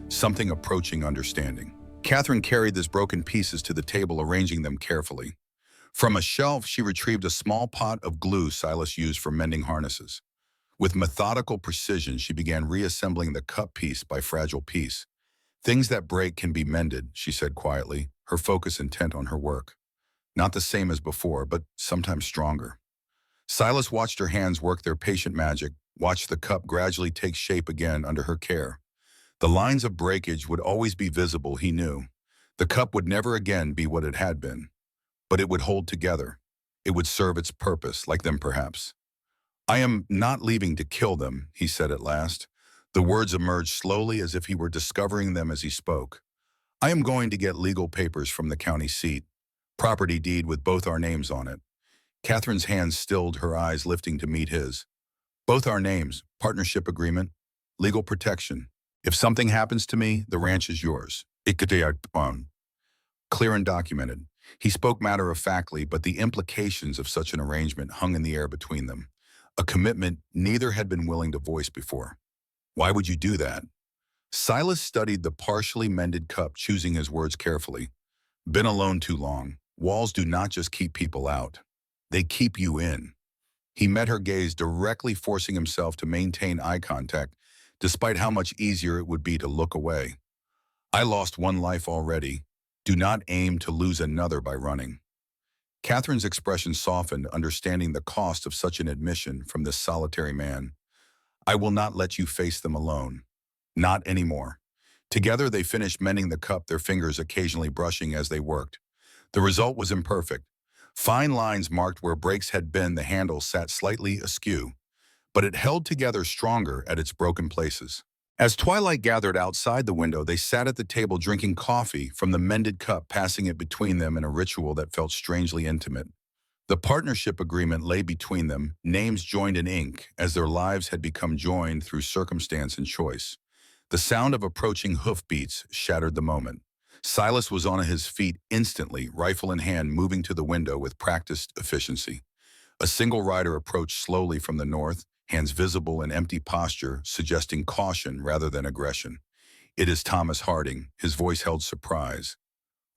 something approaching understanding. Catherine carried these broken pieces to the table, arranging them carefully. From a shelf, she retrieved a small pot of glue Silas used for mending harnesses. With methodical precision, she began reassembling the cup piece by fragile piece. Things that break can be mended, she said quietly, her focus intent on her work. Not the same as before, but sometimes stronger. Silas watched her hands work their patient magic, watched the cup gradually take shape again under her care. The lines of breakage would always be visible, he knew. The cup would never again be what it had been. But it would hold together. It would serve its purpose, like them perhaps. I am not leaving to kill them, he said at last. The words emerged slowly as if he were discovering them as he spoke. I am going to get legal papers from the county seat. Property deed with both our names on it. Catherine's hands stilled, her eyes lifting to meet his. Both our names, partnership agreement, legal protection. If something happens to me, the ranch is yours. Clear and documented. He spoke matter-of-factly, but the implications of such an arrangement hung in the air between them. A commitment neither had been willing to voice before. Why would you do that? Silas studied the partially mended cup, choosing his words carefully. Been alone too long. Walls do not just keep people out. They keep you in. He met her gaze directly, forcing himself to maintain eye contact, despite how much easier it would be to look away. I lost one life already. Do not aim to lose another by running. Catherine's expression softened, understanding the cost of such an admission from this solitary man. I will not let you face them alone. Not anymore. Together they finished mending the cup, their fingers occasionally brushing as they worked. The result was imperfect. Fine lines marked where breaks had been, the handle sat slightly askew, but it held together stronger at its broken places. As twilight gathered outside the window, they sat at the table drinking coffee from the mended cup, passing it between them in a ritual that felt strangely intimate. The partnership agreement lay between them, names joined in ink, as their lives had become joined through circumstance and choice. The sound of approaching hoofbeats shattered the moment. Silas was on his feet instantly, rifle in hand, moving to the window with practiced efficiency. A single rider approached slowly from the north, hands visible in empty posture, suggesting caution rather than aggression. It is Thomas Harding, his voice held surprise.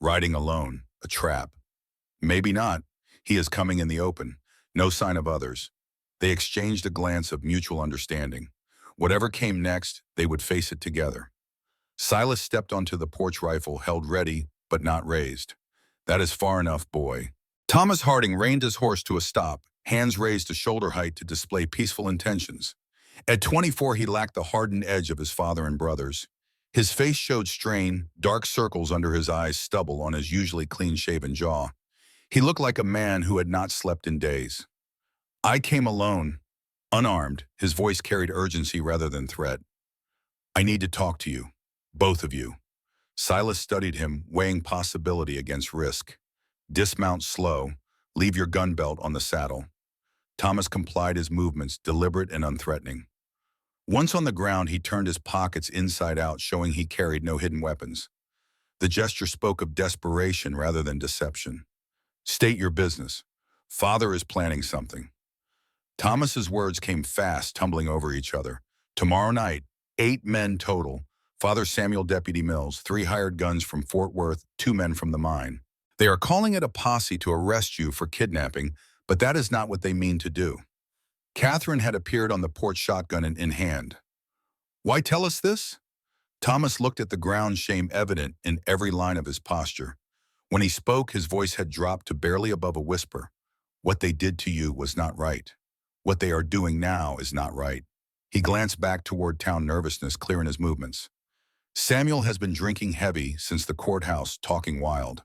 Riding alone, a trap. Maybe not. He is coming in the open. No sign of others. They exchanged a glance of mutual understanding. Whatever came next, they would face it together. Silas stepped onto the porch, rifle held ready, but not raised. That is far enough, boy. Thomas Harding reined his horse to a stop, hands raised to shoulder height to display peaceful intentions. At 24, he lacked the hardened edge of his father and brothers. His face showed strain, dark circles under his eyes, stubble on his usually clean-shaven jaw. He looked like a man who had not slept in days. I came alone, unarmed. His voice carried urgency rather than threat. I need to talk to you, both of you. Silas studied him, weighing possibility against risk. Dismount slow. Leave your gun belt on the saddle. Thomas complied, his movements deliberate and unthreatening. Once on the ground, he turned his pockets inside out, showing he carried no hidden weapons. The gesture spoke of desperation rather than deception. State your business. Father is planning something. Thomas's words came fast, tumbling over each other. Tomorrow night, 8 men total. Father Samuel, Deputy Mills, 3 hired guns from Fort Worth, 2 men from the mine. They are calling it a posse to arrest you for kidnapping, but that is not what they mean to do. Catherine had appeared on the porch, shotgun in hand. Why tell us this? Thomas looked at the ground, shame evident in every line of his posture. When he spoke, his voice had dropped to barely above a whisper. What they did to you was not right. What they are doing now is not right. He glanced back toward town, nervousness clear in his movements. Samuel has been drinking heavy since the courthouse, talking wild.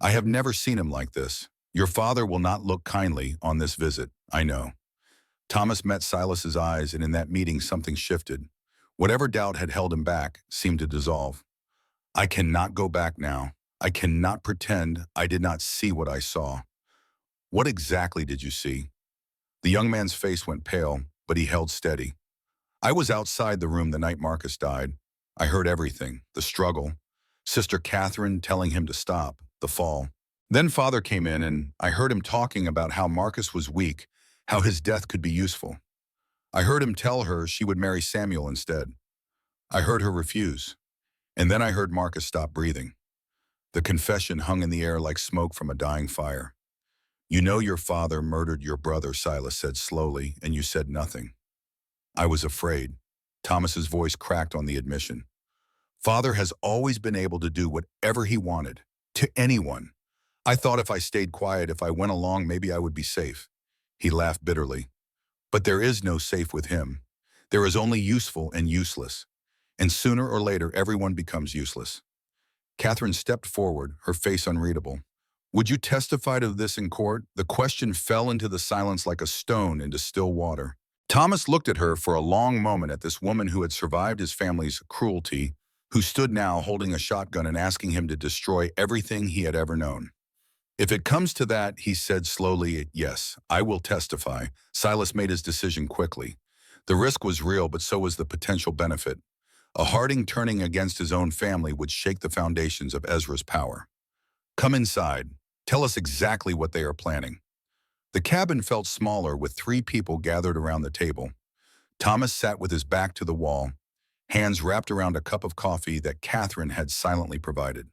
I have never seen him like this. Your father will not look kindly on this visit, I know. Thomas met Silas's eyes, and in that meeting something shifted. Whatever doubt had held him back seemed to dissolve. I cannot go back now. I cannot pretend I did not see what I saw. What exactly did you see? The young man's face went pale, but he held steady. I was outside the room the night Marcus died. I heard everything, the struggle, Sister Catherine telling him to stop, the fall. Then Father came in, and I heard him talking about how Marcus was weak, how his death could be useful. I heard him tell her she would marry Samuel instead. I heard her refuse. And then I heard Marcus stop breathing. The confession hung in the air like smoke from a dying fire. You know your father murdered your brother, Silas said slowly, and you said nothing. I was afraid. Thomas's voice cracked on the admission. Father has always been able to do whatever he wanted, to anyone. I thought if I stayed quiet, if I went along, maybe I would be safe. He laughed bitterly. But there is no safe with him. There is only useful and useless. And sooner or later, everyone becomes useless. Catherine stepped forward, her face unreadable. Would you testify to this in court? The question fell into the silence like a stone into still water. Thomas looked at her for a long moment, at this woman who had survived his family's cruelty, who stood now holding a shotgun and asking him to destroy everything he had ever known. If it comes to that, he said slowly, yes, I will testify. Silas made his decision quickly. The risk was real, but so was the potential benefit. A Harding turning against his own family would shake the foundations of Ezra's power. Come inside. Tell us exactly what they are planning. The cabin felt smaller with 3 people gathered around the table. Thomas sat with his back to the wall, hands wrapped around a cup of coffee that Catherine had silently provided.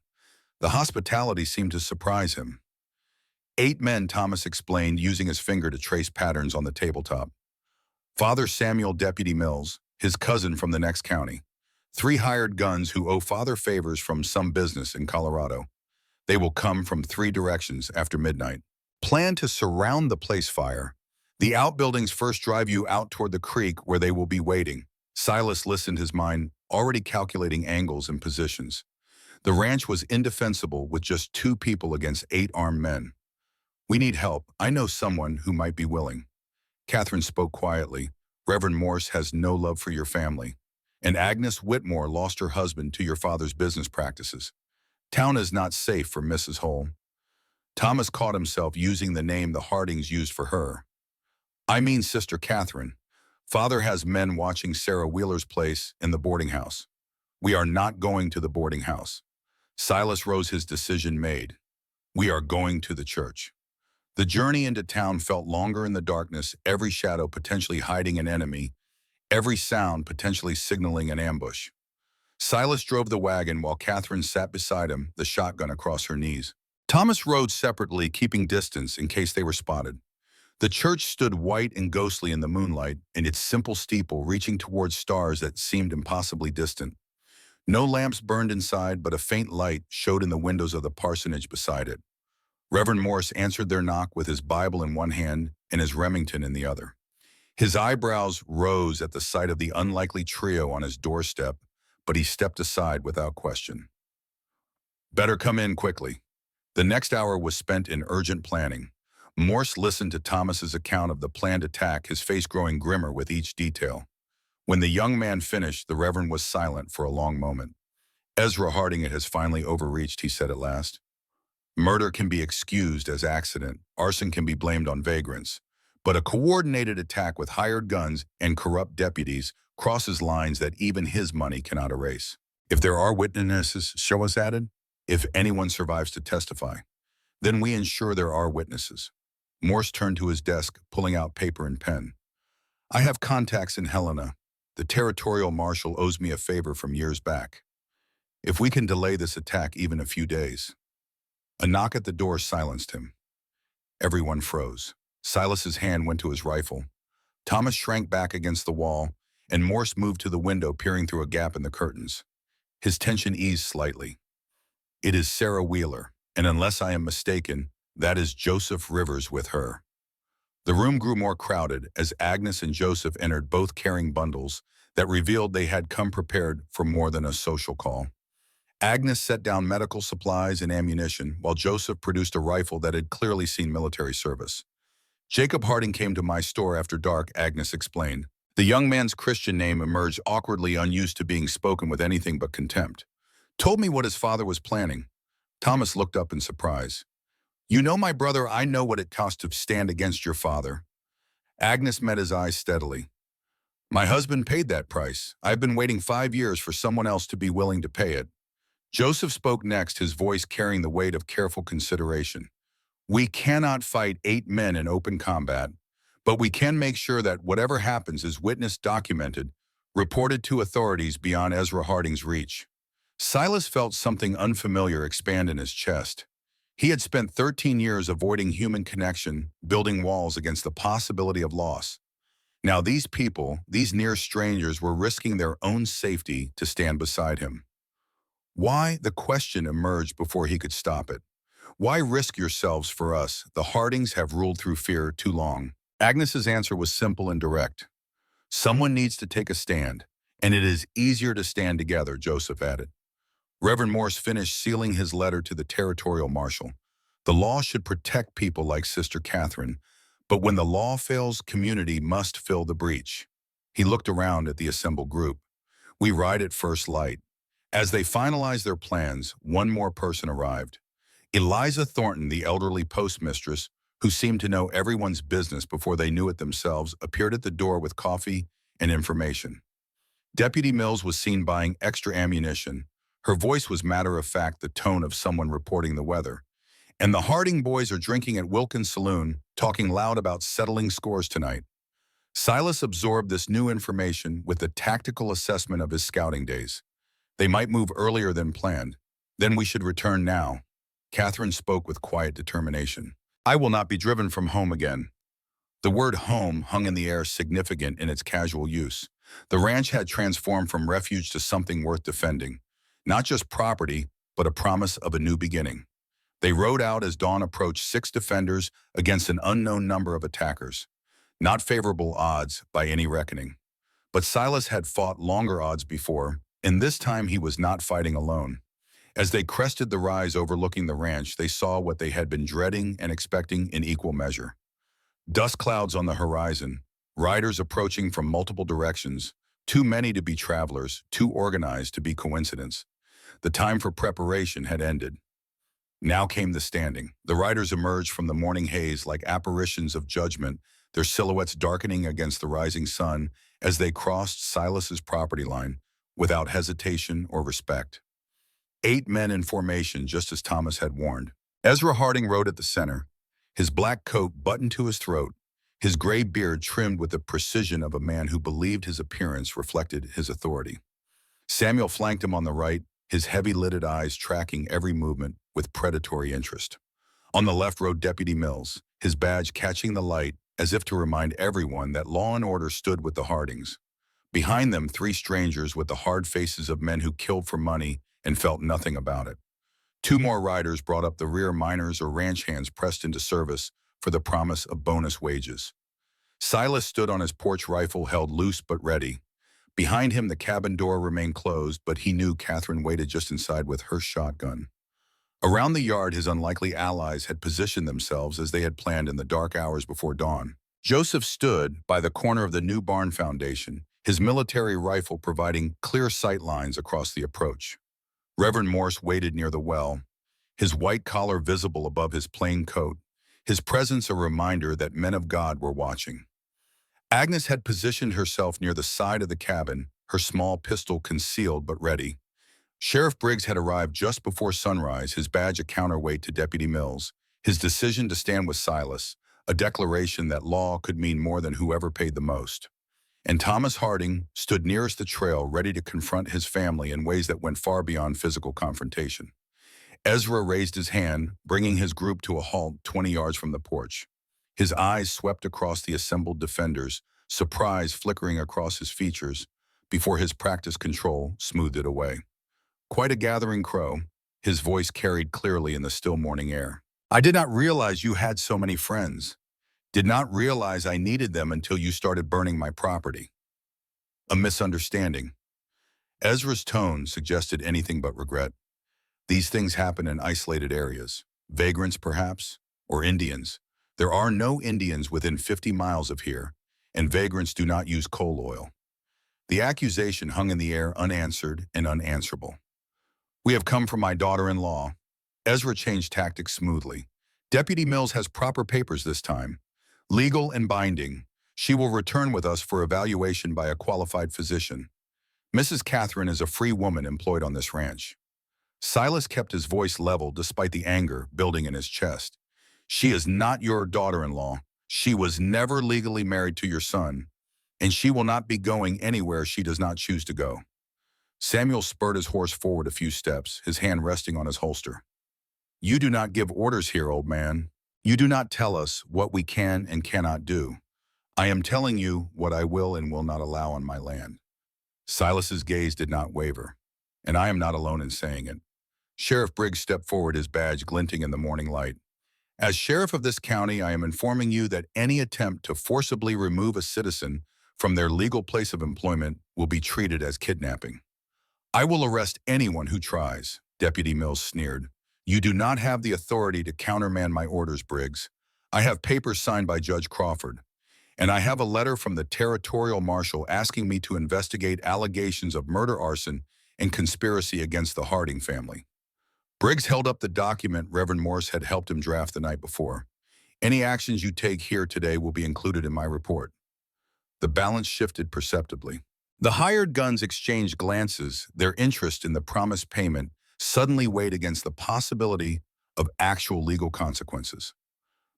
The hospitality seemed to surprise him. 8 men, Thomas explained, using his finger to trace patterns on the tabletop. Father Samuel Deputy Mills, his cousin from the next county. 3 hired guns who owe father favors from some business in Colorado. They will come from 3 directions after midnight. Plan to surround the place fire. The outbuildings first drive you out toward the creek where they will be waiting. Silas listened, his mind already calculating angles and positions. The ranch was indefensible with just 2 people against 8 armed men. We need help. I know someone who might be willing. Catherine spoke quietly. Reverend Morse has no love for your family. And Agnes Whitmore lost her husband to your father's business practices. Town is not safe for Mrs. Hull. Thomas caught himself using the name the Hardings used for her. I mean Sister Catherine. Father has men watching Sarah Wheeler's place in the boarding house. We are not going to the boarding house. Silas rose, his decision made. We are going to the church. The journey into town felt longer in the darkness, every shadow potentially hiding an enemy, every sound potentially signaling an ambush. Silas drove the wagon while Catherine sat beside him, the shotgun across her knees. Thomas rode separately, keeping distance in case they were spotted. The church stood white and ghostly in the moonlight, and its simple steeple reaching towards stars that seemed impossibly distant. No lamps burned inside, but a faint light showed in the windows of the parsonage beside it. Reverend Morse answered their knock with his Bible in one hand and his Remington in the other. His eyebrows rose at the sight of the unlikely trio on his doorstep, but he stepped aside without question. Better come in quickly. The next hour was spent in urgent planning. Morse listened to Thomas's account of the planned attack, his face growing grimmer with each detail. When the young man finished, the Reverend was silent for a long moment. Ezra Harding, it has finally overreached, he said at last. Murder can be excused as accident, arson can be blamed on vagrants, but a coordinated attack with hired guns and corrupt deputies crosses lines that even his money cannot erase. If there are witnesses, Shoas added, if anyone survives to testify, then we ensure there are witnesses. Morse turned to his desk, pulling out paper and pen. I have contacts in Helena. The territorial marshal owes me a favor from years back. If we can delay this attack even a few days. A knock at the door silenced him. Everyone froze. Silas's hand went to his rifle. Thomas shrank back against the wall, and Morse moved to the window, peering through a gap in the curtains. His tension eased slightly. It is Sarah Wheeler, and unless I am mistaken, that is Joseph Rivers with her. The room grew more crowded as Agnes and Joseph entered, both carrying bundles that revealed they had come prepared for more than a social call. Agnes set down medical supplies and ammunition, while Joseph produced a rifle that had clearly seen military service. Jacob Harding came to my store after dark, Agnes explained. The young man's Christian name emerged awkwardly, unused to being spoken with anything but contempt. Told me what his father was planning. Thomas looked up in surprise. You know my brother, I know what it cost to stand against your father. Agnes met his eyes steadily. My husband paid that price. I've been waiting 5 years for someone else to be willing to pay it. Joseph spoke next, his voice carrying the weight of careful consideration. We cannot fight 8 men in open combat, but we can make sure that whatever happens is witnessed, documented, reported to authorities beyond Ezra Harding's reach. Silas felt something unfamiliar expand in his chest. He had spent 13 years avoiding human connection, building walls against the possibility of loss. Now these people, these near strangers, were risking their own safety to stand beside him. Why? The question emerged before he could stop it. Why risk yourselves for us? The Hardings have ruled through fear too long. Agnes's answer was simple and direct. Someone needs to take a stand, and it is easier to stand together, Joseph added. Reverend Morse finished sealing his letter to the territorial marshal. The law should protect people like Sister Catherine, but when the law fails, community must fill the breach. He looked around at the assembled group. We ride at first light. As they finalized their plans, one more person arrived. Eliza Thornton, the elderly postmistress, who seemed to know everyone's business before they knew it themselves, appeared at the door with coffee and information. Deputy Mills was seen buying extra ammunition. Her voice was matter-of-fact, the tone of someone reporting the weather. And the Harding boys are drinking at Wilkins' saloon, talking loud about settling scores tonight. Silas absorbed this new information with the tactical assessment of his scouting days. They might move earlier than planned. Then we should return now. Catherine spoke with quiet determination. I will not be driven from home again. The word home hung in the air, significant in its casual use. The ranch had transformed from refuge to something worth defending. Not just property, but a promise of a new beginning. They rode out as dawn approached, 6 defenders against an unknown number of attackers. Not favorable odds by any reckoning. But Silas had fought longer odds before, and this time he was not fighting alone. As they crested the rise overlooking the ranch, they saw what they had been dreading and expecting in equal measure. Dust clouds on the horizon, riders approaching from multiple directions, too many to be travelers, too organized to be coincidence. The time for preparation had ended. Now came the standing. The riders emerged from the morning haze like apparitions of judgment, their silhouettes darkening against the rising sun as they crossed Silas's property line without hesitation or respect. 8 men in formation, just as Thomas had warned. Ezra Harding rode at the center, his black coat buttoned to his throat, his gray beard trimmed with the precision of a man who believed his appearance reflected his authority. Samuel flanked him on the right, his heavy-lidded eyes tracking every movement with predatory interest. On the left rode Deputy Mills, his badge catching the light as if to remind everyone that law and order stood with the Hardings. Behind them, 3 strangers with the hard faces of men who killed for money and felt nothing about it. 2 more riders brought up the rear, miners or ranch hands pressed into service for the promise of bonus wages. Silas stood on his porch, rifle held loose but ready. Behind him, the cabin door remained closed, but he knew Catherine waited just inside with her shotgun. Around the yard, his unlikely allies had positioned themselves as they had planned in the dark hours before dawn. Joseph stood by the corner of the new barn foundation, his military rifle providing clear sight lines across the approach. Reverend Morse waited near the well, his white collar visible above his plain coat, his presence a reminder that men of God were watching. Agnes had positioned herself near the side of the cabin, her small pistol concealed but ready. Sheriff Briggs had arrived just before sunrise, his badge a counterweight to Deputy Mills, his decision to stand with Silas, a declaration that law could mean more than whoever paid the most. And Thomas Harding stood nearest the trail, ready to confront his family in ways that went far beyond physical confrontation. Ezra raised his hand, bringing his group to a halt 20 yards from the porch. His eyes swept across the assembled defenders, surprise flickering across his features, before his practiced control smoothed it away. Quite a gathering crow, his voice carried clearly in the still morning air. I did not realize you had so many friends. Did not realize I needed them until you started burning my property. A misunderstanding. Ezra's tone suggested anything but regret. These things happen in isolated areas. Vagrants, perhaps, or Indians. There are no Indians within 50 miles of here, and vagrants do not use coal oil. The accusation hung in the air, unanswered and unanswerable. We have come for my daughter-in-law. Ezra changed tactics smoothly. Deputy Mills has proper papers this time. Legal and binding. She will return with us for evaluation by a qualified physician. Mrs. Catherine is a free woman employed on this ranch. Silas kept his voice level despite the anger building in his chest. She is not your daughter-in-law. She was never legally married to your son, and she will not be going anywhere she does not choose to go. Samuel spurred his horse forward a few steps, his hand resting on his holster. You do not give orders here, old man. You do not tell us what we can and cannot do. I am telling you what I will and will not allow on my land. Silas's gaze did not waver, and I am not alone in saying it. Sheriff Briggs stepped forward, his badge glinting in the morning light. As sheriff of this county, I am informing you that any attempt to forcibly remove a citizen from their legal place of employment will be treated as kidnapping. I will arrest anyone who tries, Deputy Mills sneered. You do not have the authority to countermand my orders, Briggs. I have papers signed by Judge Crawford, and I have a letter from the territorial marshal asking me to investigate allegations of murder, arson, and conspiracy against the Harding family. Briggs held up the document Reverend Morse had helped him draft the night before. Any actions you take here today will be included in my report. The balance shifted perceptibly. The hired guns exchanged glances, their interest in the promised payment suddenly weighed against the possibility of actual legal consequences.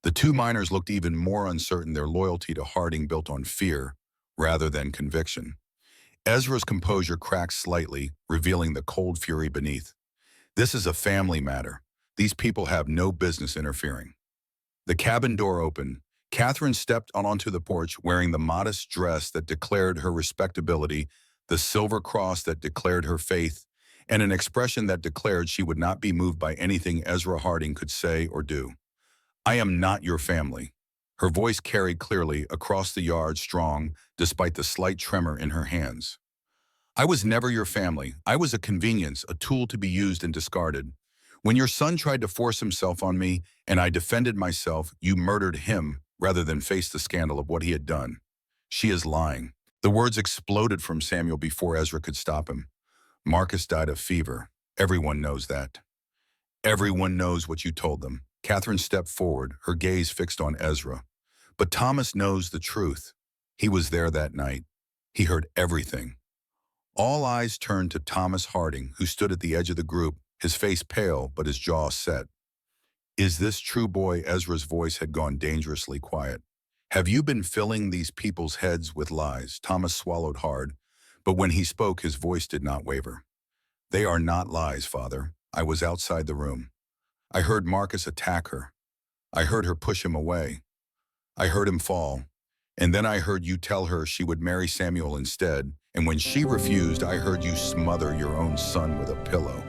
The two miners looked even more uncertain, their loyalty to Harding built on fear rather than conviction. Ezra's composure cracked slightly, revealing the cold fury beneath. This is a family matter. These people have no business interfering. The cabin door opened. Catherine stepped onto the porch wearing the modest dress that declared her respectability, the silver cross that declared her faith, and an expression that declared she would not be moved by anything Ezra Harding could say or do. I am not your family. Her voice carried clearly across the yard, strong, despite the slight tremor in her hands. I was never your family. I was a convenience, a tool to be used and discarded. When your son tried to force himself on me and I defended myself, you murdered him rather than face the scandal of what he had done. She is lying. The words exploded from Samuel before Ezra could stop him. Marcus died of fever. Everyone knows that. Everyone knows what you told them. Catherine stepped forward, her gaze fixed on Ezra. But Thomas knows the truth. He was there that night. He heard everything. All eyes turned to Thomas Harding, who stood at the edge of the group, his face pale but his jaw set. Is this true, boy? Ezra's voice had gone dangerously quiet. Have you been filling these people's heads with lies? Thomas swallowed hard, but when he spoke, his voice did not waver. They are not lies, Father. I was outside the room. I heard Marcus attack her. I heard her push him away. I heard him fall. And then I heard you tell her she would marry Samuel instead, and when she refused, I heard you smother your own son with a pillow.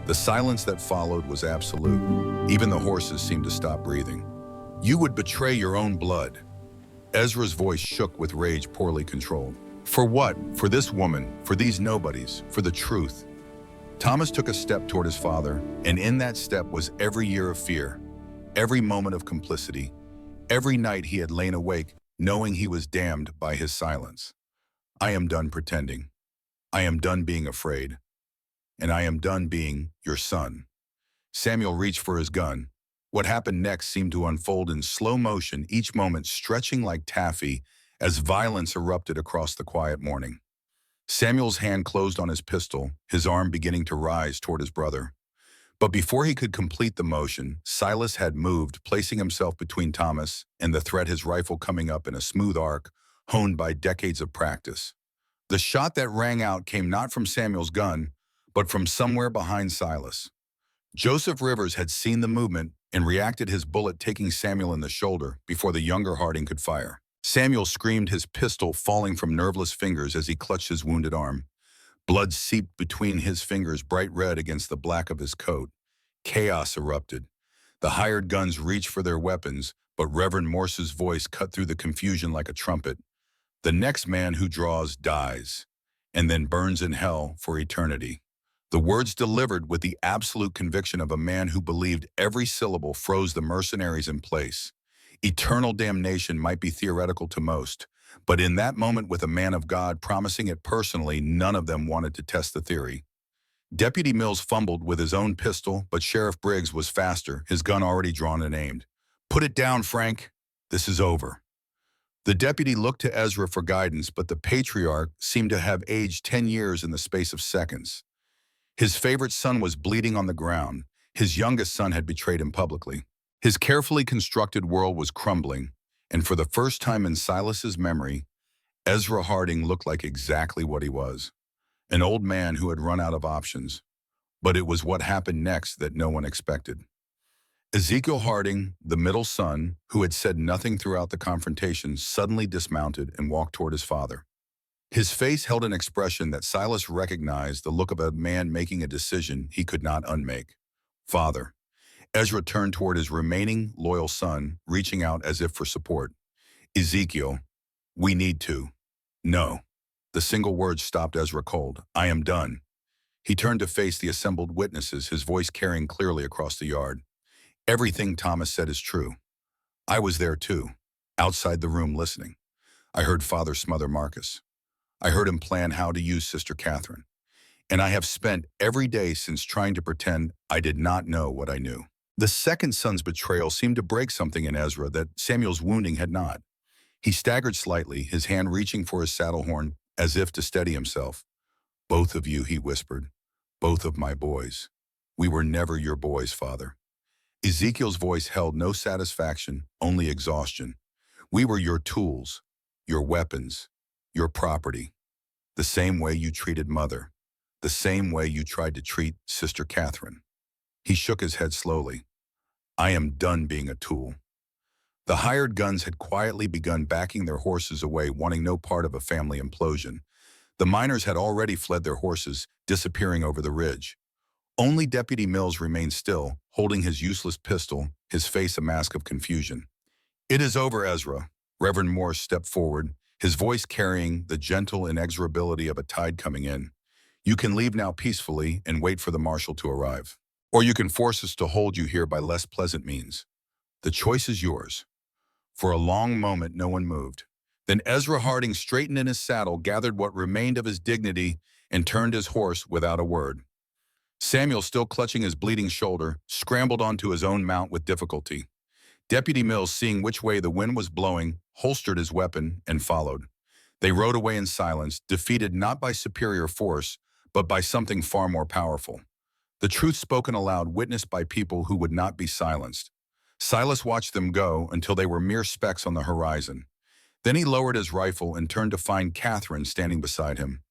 The silence that followed was absolute. Even the horses seemed to stop breathing. You would betray your own blood. Ezra's voice shook with rage poorly controlled. For what? For this woman, for these nobodies, for the truth. Thomas took a step toward his father, and in that step was every year of fear, every moment of complicity, every night he had lain awake, knowing he was damned by his silence. I am done pretending. I am done being afraid. And I am done being your son. Samuel reached for his gun. What happened next seemed to unfold in slow motion, each moment stretching like taffy as violence erupted across the quiet morning. Samuel's hand closed on his pistol, his arm beginning to rise toward his brother. But before he could complete the motion, Silas had moved, placing himself between Thomas and the threat, his rifle coming up in a smooth arc, honed by decades of practice. The shot that rang out came not from Samuel's gun, but from somewhere behind Silas. Joseph Rivers had seen the movement and reacted, his bullet taking Samuel in the shoulder before the younger Harding could fire. Samuel screamed, his pistol falling from nerveless fingers as he clutched his wounded arm. Blood seeped between his fingers, bright red against the black of his coat. Chaos erupted. The hired guns reached for their weapons, but Reverend Morse's voice cut through the confusion like a trumpet. The next man who draws dies, and then burns in hell for eternity. The words delivered with the absolute conviction of a man who believed every syllable froze the mercenaries in place. Eternal damnation might be theoretical to most, but in that moment, with a man of God promising it personally, none of them wanted to test the theory. Deputy Mills fumbled with his own pistol, but Sheriff Briggs was faster, his gun already drawn and aimed. Put it down, Frank. This is over. The deputy looked to Ezra for guidance, but the patriarch seemed to have aged 10 years in the space of seconds. His favorite son was bleeding on the ground. His youngest son had betrayed him publicly. His carefully constructed world was crumbling, and for the first time in Silas's memory, Ezra Harding looked like exactly what he was. An old man who had run out of options. But it was what happened next that no one expected. Ezekiel Harding, the middle son, who had said nothing throughout the confrontation, suddenly dismounted and walked toward his father. His face held an expression that Silas recognized, the look of a man making a decision he could not unmake. Father. Ezra turned toward his remaining loyal son, reaching out as if for support. Ezekiel, we need to. No. The single word stopped Ezra cold. I am done. He turned to face the assembled witnesses, his voice carrying clearly across the yard. Everything Thomas said is true. I was there too, outside the room listening. I heard Father smother Marcus. I heard him plan how to use Sister Catherine. And I have spent every day since trying to pretend I did not know what I knew. The second son's betrayal seemed to break something in Ezra that Samuel's wounding had not. He staggered slightly, his hand reaching for his saddle horn as if to steady himself. Both of you, he whispered. Both of my boys. We were never your boys, Father. Ezekiel's voice held no satisfaction, only exhaustion. We were your tools, your weapons, your property. The same way you treated Mother. The same way you tried to treat Sister Catherine. He shook his head slowly. I am done being a tool. The hired guns had quietly begun backing their horses away, wanting no part of a family implosion. The miners had already fled their horses, disappearing over the ridge. Only Deputy Mills remained still, holding his useless pistol, his face a mask of confusion. It is over, Ezra. Reverend Morse stepped forward, his voice carrying the gentle inexorability of a tide coming in. You can leave now peacefully and wait for the marshal to arrive. Or you can force us to hold you here by less pleasant means. The choice is yours. For a long moment, no one moved. Then Ezra Harding straightened in his saddle, gathered what remained of his dignity, and turned his horse without a word. Samuel, still clutching his bleeding shoulder, scrambled onto his own mount with difficulty. Deputy Mills, seeing which way the wind was blowing, holstered his weapon and followed. They rode away in silence, defeated not by superior force, but by something far more powerful. The truth spoken aloud, witnessed by people who would not be silenced. Silas watched them go until they were mere specks on the horizon. Then he lowered his rifle and turned to find Catherine standing beside him.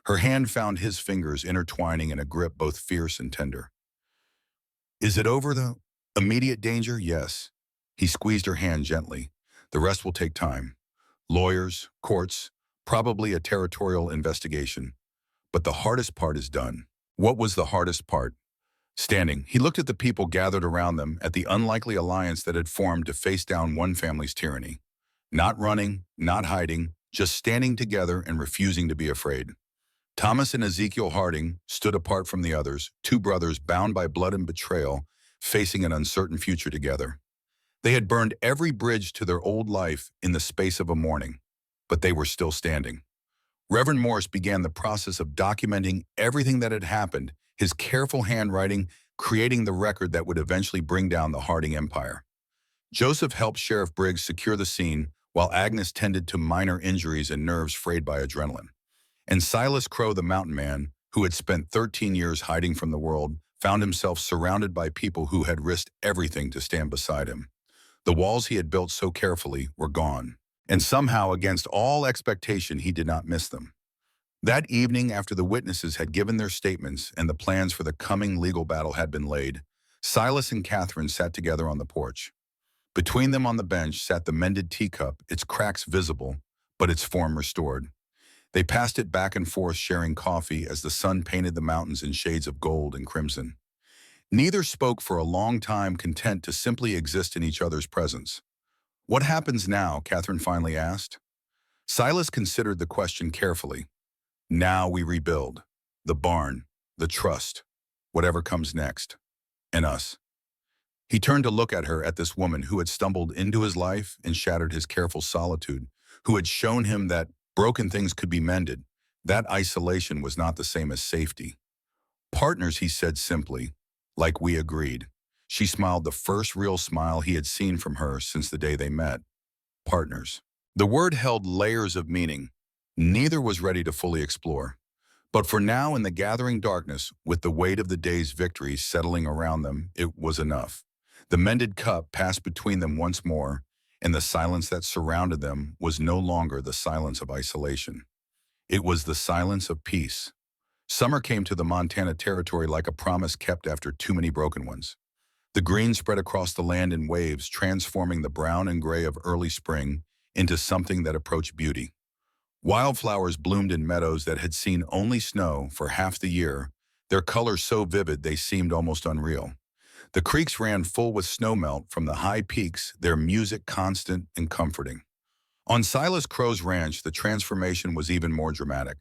Her hand found his fingers intertwining in a grip both fierce and tender. Is it over, the immediate danger? Yes. He squeezed her hand gently. The rest will take time. Lawyers, courts, probably a territorial investigation. But the hardest part is done. What was the hardest part? Standing, he looked at the people gathered around them, at the unlikely alliance that had formed to face down one family's tyranny. Not running, not hiding, just standing together and refusing to be afraid. Thomas and Ezekiel Harding stood apart from the others, two brothers bound by blood and betrayal, facing an uncertain future together. They had burned every bridge to their old life in the space of a morning, but they were still standing. Reverend Morse began the process of documenting everything that had happened, his careful handwriting creating the record that would eventually bring down the Harding Empire. Joseph helped Sheriff Briggs secure the scene, while Agnes tended to minor injuries and nerves frayed by adrenaline. And Silas Crow, the mountain man, who had spent 13 years hiding from the world, found himself surrounded by people who had risked everything to stand beside him. The walls he had built so carefully were gone, and somehow, against all expectation, he did not miss them. That evening, after the witnesses had given their statements and the plans for the coming legal battle had been laid, Silas and Catherine sat together on the porch. Between them on the bench sat the mended teacup, its cracks visible, but its form restored. They passed it back and forth, sharing coffee as the sun painted the mountains in shades of gold and crimson. Neither spoke for a long time, content to simply exist in each other's presence. What happens now? Catherine finally asked. Silas considered the question carefully. Now we rebuild. The barn, the trust, whatever comes next. And us. He turned to look at her, at this woman who had stumbled into his life and shattered his careful solitude, who had shown him that broken things could be mended. That isolation was not the same as safety. Partners, he said simply, like we agreed. She smiled, the first real smile he had seen from her since the day they met. Partners. The word held layers of meaning. Neither was ready to fully explore. But for now, in the gathering darkness, with the weight of the day's victories settling around them, it was enough. The mended cup passed between them once more, and the silence that surrounded them was no longer the silence of isolation. It was the silence of peace. Summer came to the Montana Territory like a promise kept after too many broken ones. The green spread across the land in waves, transforming the brown and gray of early spring into something that approached beauty. Wildflowers bloomed in meadows that had seen only snow for half the year, their colors so vivid they seemed almost unreal. The creeks ran full with snowmelt from the high peaks, their music constant and comforting. On Silas Crow's ranch, the transformation was even more dramatic.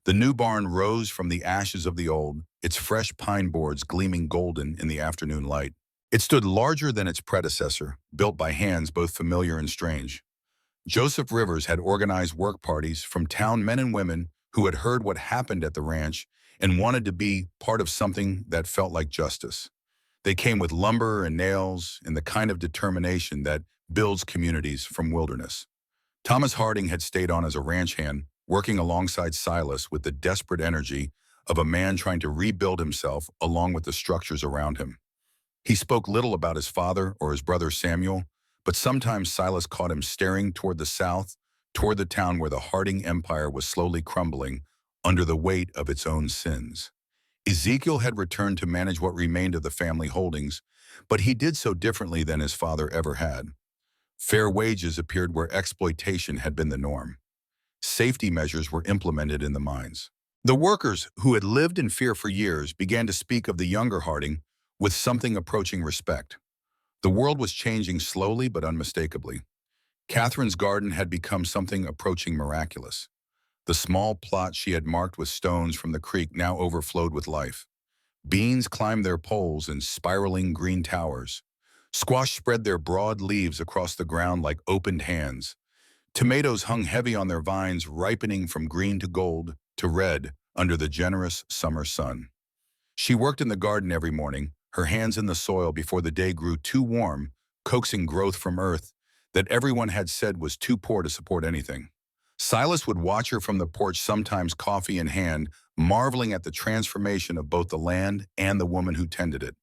The new barn rose from the ashes of the old, its fresh pine boards gleaming golden in the afternoon light. It stood larger than its predecessor, built by hands both familiar and strange. Joseph Rivers had organized work parties from town men and women who had heard what happened at the ranch and wanted to be part of something that felt like justice. They came with lumber and nails and the kind of determination that builds communities from wilderness. Thomas Harding had stayed on as a ranch hand, working alongside Silas with the desperate energy of a man trying to rebuild himself along with the structures around him. He spoke little about his father or his brother Samuel, but sometimes Silas caught him staring toward the south, toward the town where the Harding Empire was slowly crumbling under the weight of its own sins. Ezekiel had returned to manage what remained of the family holdings, but he did so differently than his father ever had. Fair wages appeared where exploitation had been the norm. Safety measures were implemented in the mines. The workers, who had lived in fear for years, began to speak of the younger Harding with something approaching respect. The world was changing slowly but unmistakably. Catherine's garden had become something approaching miraculous. The small plot she had marked with stones from the creek now overflowed with life. Beans climbed their poles in spiraling green towers. Squash spread their broad leaves across the ground like opened hands. Tomatoes hung heavy on their vines, ripening from green to gold to red under the generous summer sun. She worked in the garden every morning, her hands in the soil before the day grew too warm, coaxing growth from earth that everyone had said was too poor to support anything. Silas would watch her from the porch, sometimes coffee in hand, marveling at the transformation of both the land and the woman who tended it.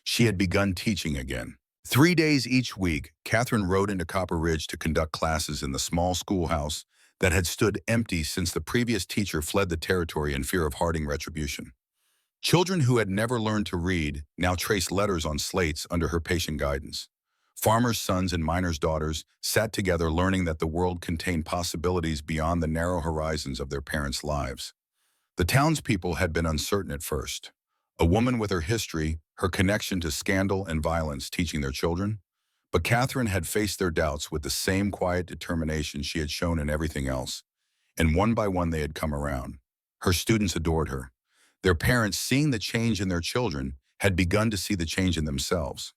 She had begun teaching again. 3 days each week, Catherine rode into Copper Ridge to conduct classes in the small schoolhouse that had stood empty since the previous teacher fled the territory in fear of Harding retribution. Children who had never learned to read now traced letters on slates under her patient guidance. Farmers' sons and miners' daughters sat together learning that the world contained possibilities beyond the narrow horizons of their parents' lives. The townspeople had been uncertain at first. A woman with her history, her connection to scandal and violence teaching their children. But Catherine had faced their doubts with the same quiet determination she had shown in everything else. And one by one they had come around. Her students adored her. Their parents, seeing the change in their children, had begun to see the change in themselves.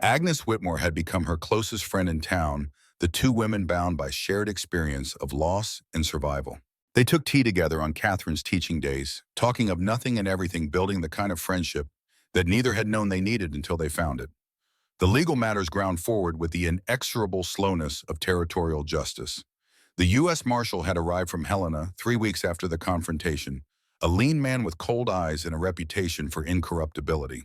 Agnes Whitmore had become her closest friend in town, the two women bound by shared experience of loss and survival. They took tea together on Catherine's teaching days, talking of nothing and everything, building the kind of friendship that neither had known they needed until they found it. The legal matters ground forward with the inexorable slowness of territorial justice. The U.S. Marshal had arrived from Helena 3 weeks after the confrontation, a lean man with cold eyes and a reputation for incorruptibility.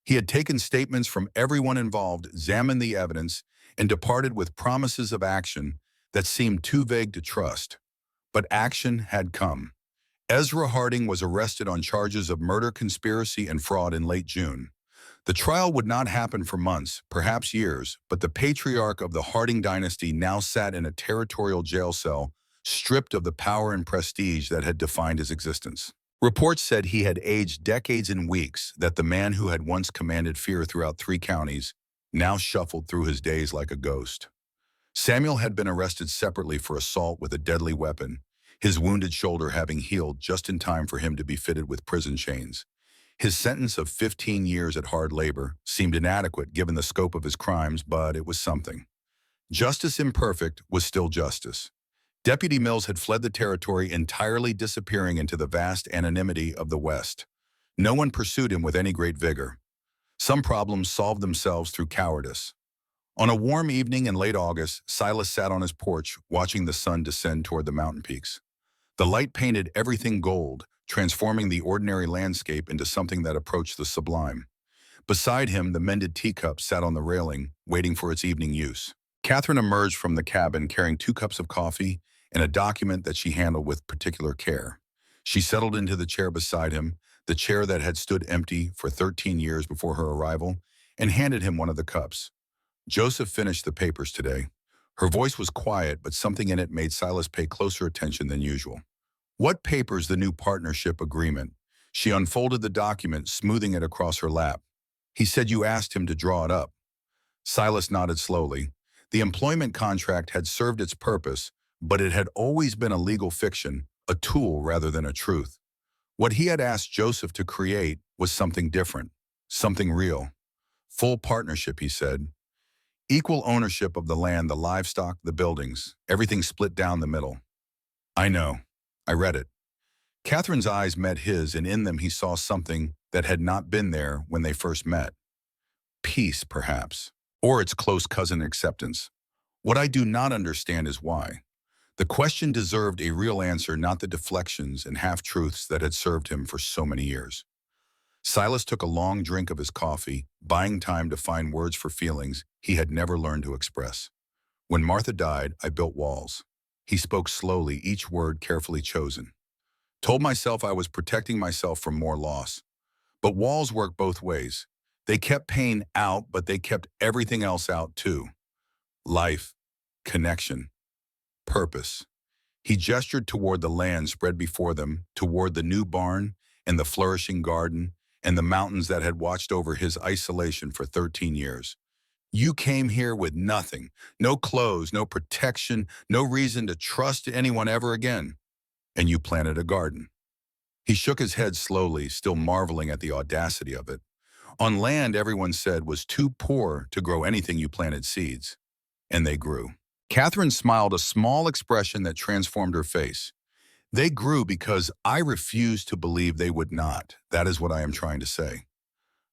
He had taken statements from everyone involved, examined the evidence, and departed with promises of action that seemed too vague to trust. But action had come. Ezra Harding was arrested on charges of murder, conspiracy, and fraud in late June. The trial would not happen for months, perhaps years, but the patriarch of the Harding dynasty now sat in a territorial jail cell, stripped of the power and prestige that had defined his existence. Reports said he had aged decades in weeks, that the man who had once commanded fear throughout 3 counties now shuffled through his days like a ghost. Samuel had been arrested separately for assault with a deadly weapon, his wounded shoulder having healed just in time for him to be fitted with prison chains. His sentence of 15 years at hard labor seemed inadequate given the scope of his crimes, but it was something. Justice imperfect was still justice. Deputy Mills had fled the territory, entirely disappearing into the vast anonymity of the West. No one pursued him with any great vigor. Some problems solved themselves through cowardice. On a warm evening in late August, Silas sat on his porch, watching the sun descend toward the mountain peaks. The light painted everything gold, transforming the ordinary landscape into something that approached the sublime. Beside him, the mended teacup sat on the railing, waiting for its evening use. Catherine emerged from the cabin carrying 2 cups of coffee and a document that she handled with particular care. She settled into the chair beside him, the chair that had stood empty for 13 years before her arrival, and handed him one of the cups. Joseph finished the papers today. Her voice was quiet, but something in it made Silas pay closer attention than usual. What paper's the new partnership agreement? She unfolded the document, smoothing it across her lap. He said you asked him to draw it up. Silas nodded slowly. The employment contract had served its purpose, but it had always been a legal fiction, a tool rather than a truth. What he had asked Joseph to create was something different, something real. Full partnership, he said. Equal ownership of the land, the livestock, the buildings, everything split down the middle. I know. I read it. Catherine's eyes met his, and in them he saw something that had not been there when they first met. Peace, perhaps, or its close cousin acceptance. What I do not understand is why. The question deserved a real answer, not the deflections and half-truths that had served him for so many years. Silas took a long drink of his coffee, buying time to find words for feelings he had never learned to express. When Martha died, I built walls. He spoke slowly, each word carefully chosen. Told myself I was protecting myself from more loss. But walls work both ways. They kept pain out, but they kept everything else out too. Life, connection, purpose. He gestured toward the land spread before them, toward the new barn and the flourishing garden and the mountains that had watched over his isolation for 13 years. You came here with nothing, no clothes, no protection, no reason to trust anyone ever again. And you planted a garden. He shook his head slowly, still marveling at the audacity of it. On land, everyone said, was too poor to grow anything you planted seeds. And they grew. Catherine smiled, a small expression that transformed her face. They grew because I refused to believe they would not. That is what I am trying to say.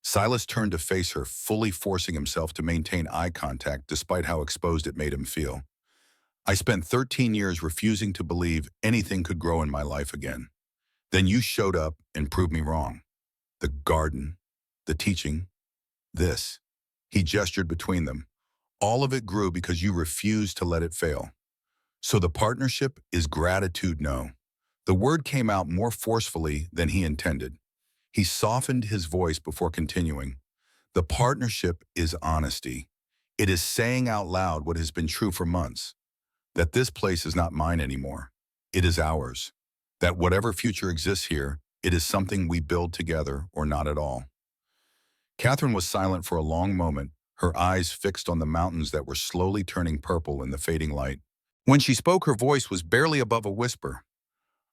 Silas turned to face her, fully forcing himself to maintain eye contact despite how exposed it made him feel. I spent 13 years refusing to believe anything could grow in my life again. Then you showed up and proved me wrong. The garden, the teaching, this. He gestured between them. All of it grew because you refused to let it fail. So the partnership is gratitude, no. The word came out more forcefully than he intended. He softened his voice before continuing. The partnership is honesty. It is saying out loud what has been true for months. That this place is not mine anymore. It is ours. That whatever future exists here, it is something we build together or not at all. Catherine was silent for a long moment, her eyes fixed on the mountains that were slowly turning purple in the fading light. When she spoke, her voice was barely above a whisper.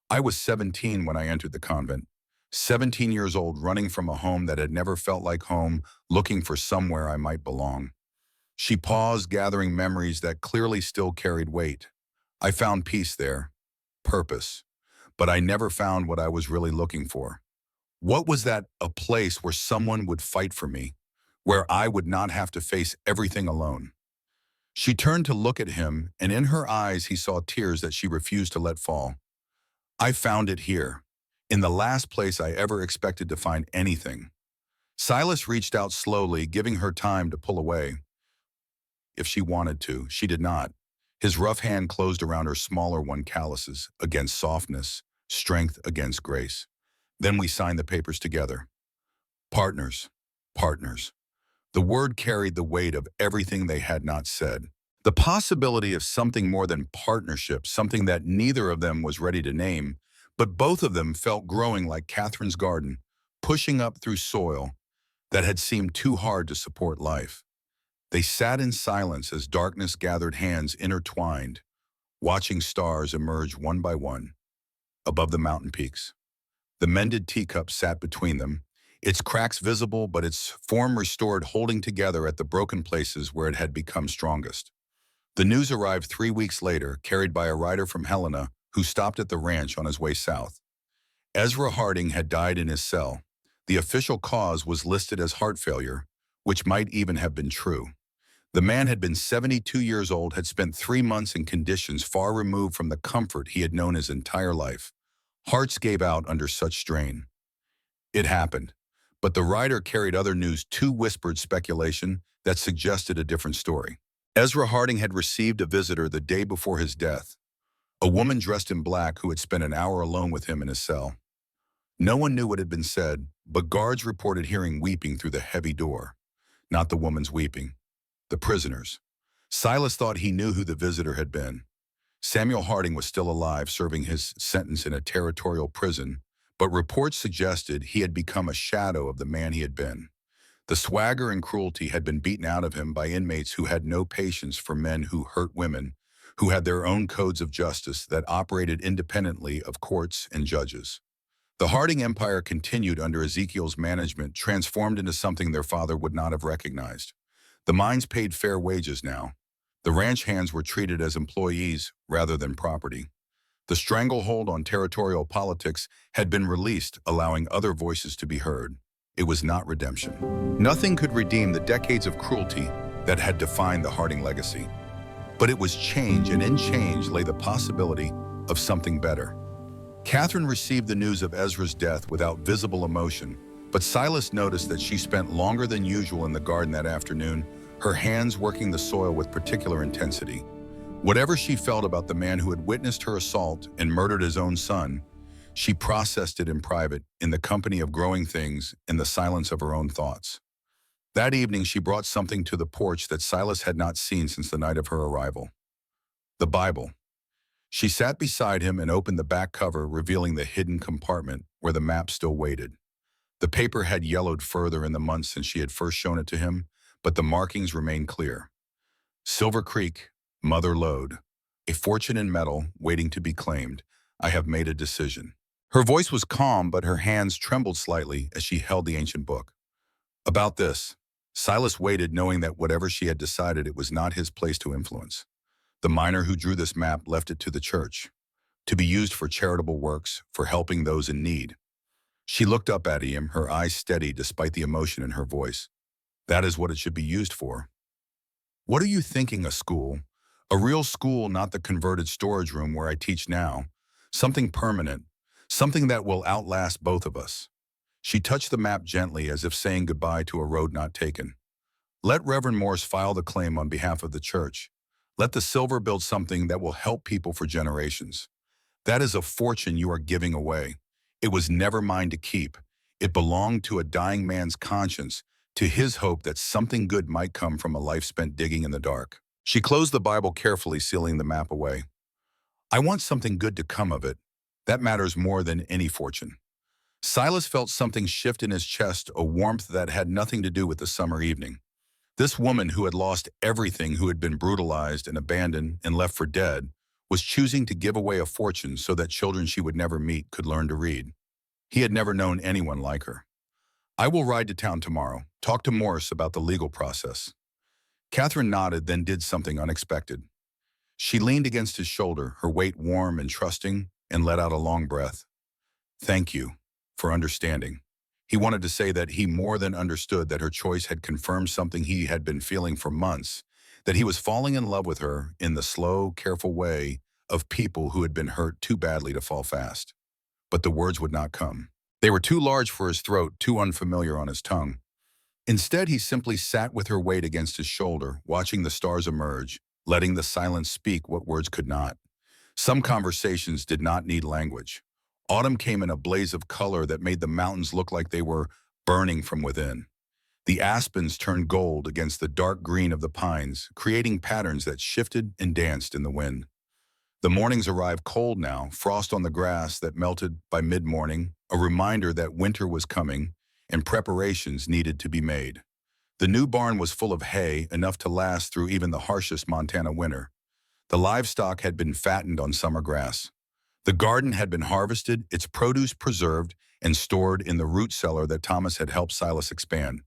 I was 17 when I entered the convent. 17 years old, running from a home that had never felt like home, looking for somewhere I might belong. She paused, gathering memories that clearly still carried weight. I found peace there, purpose, but I never found what I was really looking for. What was that? A place where someone would fight for me, where I would not have to face everything alone. She turned to look at him, and in her eyes he saw tears that she refused to let fall. I found it here, in the last place I ever expected to find anything. Silas reached out slowly, giving her time to pull away. If she wanted to, she did not. His rough hand closed around her smaller one, calluses against softness, strength against grace. Then we signed the papers together. Partners, partners. The word carried the weight of everything they had not said. The possibility of something more than partnership, something that neither of them was ready to name, but both of them felt growing like Catherine's garden, pushing up through soil that had seemed too hard to support life. They sat in silence as darkness gathered, hands intertwined, watching stars emerge one by one above the mountain peaks. The mended teacup sat between them, its cracks visible but its form restored, holding together at the broken places where it had become strongest. The news arrived 3 weeks later, carried by a rider from Helena who stopped at the ranch on his way south. Ezra Harding had died in his cell. The official cause was listed as heart failure, which might even have been true. The man had been 72 years old, had spent 3 months in conditions far removed from the comfort he had known his entire life. Hearts gave out under such strain. It happened, but the writer carried other news too, whispered speculation that suggested a different story. Ezra Harding had received a visitor the day before his death, a woman dressed in black who had spent an hour alone with him in his cell. No one knew what had been said, but guards reported hearing weeping through the heavy door. not the woman's weeping. The prisoners. Silas thought he knew who the visitor had been. Samuel Harding was still alive, serving his sentence in a territorial prison, but reports suggested he had become a shadow of the man he had been. The swagger and cruelty had been beaten out of him by inmates who had no patience for men who hurt women, who had their own codes of justice that operated independently of courts and judges. The Harding Empire continued under Ezekiel's management, transformed into something their father would not have recognized. The mines paid fair wages now. The ranch hands were treated as employees rather than property. The stranglehold on territorial politics had been released, allowing other voices to be heard. It was not redemption. Nothing could redeem the decades of cruelty that had defined the Harding legacy. But it was change, and in change lay the possibility of something better. Catherine received the news of Ezra's death without visible emotion, but Silas noticed that she spent longer than usual in the garden that afternoon, her hands working the soil with particular intensity. Whatever she felt about the man who had witnessed her assault and murdered his own son, she processed it in private, in the company of growing things, in the silence of her own thoughts. That evening, she brought something to the porch that Silas had not seen since the night of her arrival. The Bible. She sat beside him and opened the back cover, revealing the hidden compartment where the map still waited. The paper had yellowed further in the months since she had first shown it to him, but the markings remained clear. Silver Creek, Mother Lode, a fortune in metal waiting to be claimed. I have made a decision. Her voice was calm, but her hands trembled slightly as she held the ancient book. About this, Silas waited, knowing that whatever she had decided, it was not his place to influence. The miner who drew this map left it to the church, to be used for charitable works, for helping those in need. She looked up at him, her eyes steady despite the emotion in her voice. That is what it should be used for. What are you thinking, a school? A real school, not the converted storage room where I teach now. Something permanent, something that will outlast both of us. She touched the map gently, as if saying goodbye to a road not taken. Let Reverend Morse file the claim on behalf of the church. Let the silver build something that will help people for generations. That is a fortune you are giving away. It was never mine to keep. It belonged to a dying man's conscience, to his hope that something good might come from a life spent digging in the dark. She closed the Bible carefully, sealing the map away. I want something good to come of it. That matters more than any fortune. Silas felt something shift in his chest, a warmth that had nothing to do with the summer evening. This woman who had lost everything, who had been brutalized and abandoned and left for dead, was choosing to give away a fortune so that children she would never meet could learn to read. He had never known anyone like her. I will ride to town tomorrow, talk to Morris about the legal process. Catherine nodded, then did something unexpected. She leaned against his shoulder, her weight warm and trusting, and let out a long breath. Thank you for understanding. He wanted to say that he more than understood, that her choice had confirmed something he had been feeling for months, that he was falling in love with her in the slow, careful way of people who had been hurt too badly to fall fast. But the words would not come. They were too large for his throat, too unfamiliar on his tongue. Instead, he simply sat with her weight against his shoulder, watching the stars emerge, letting the silence speak what words could not. Some conversations did not need language. Autumn came in a blaze of color that made the mountains look like they were burning from within. The aspens turned gold against the dark green of the pines, creating patterns that shifted and danced in the wind. The mornings arrived cold now, frost on the grass that melted by mid-morning, a reminder that winter was coming and preparations needed to be made. The new barn was full of hay, enough to last through even the harshest Montana winter. The livestock had been fattened on summer grass. The garden had been harvested, its produce preserved and stored in the root cellar that Thomas had helped Silas expand.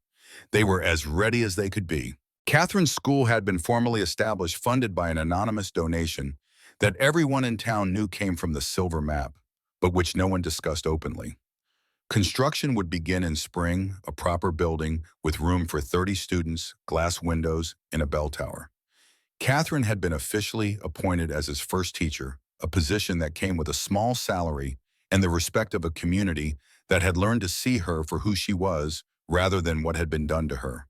They were as ready as they could be. Catherine's school had been formally established, funded by an anonymous donation that everyone in town knew came from the silver map, but which no one discussed openly. Construction would begin in spring, a proper building with room for 30 students, glass windows, and a bell tower. Catherine had been officially appointed as his first teacher, a position that came with a small salary and the respect of a community that had learned to see her for who she was rather than what had been done to her.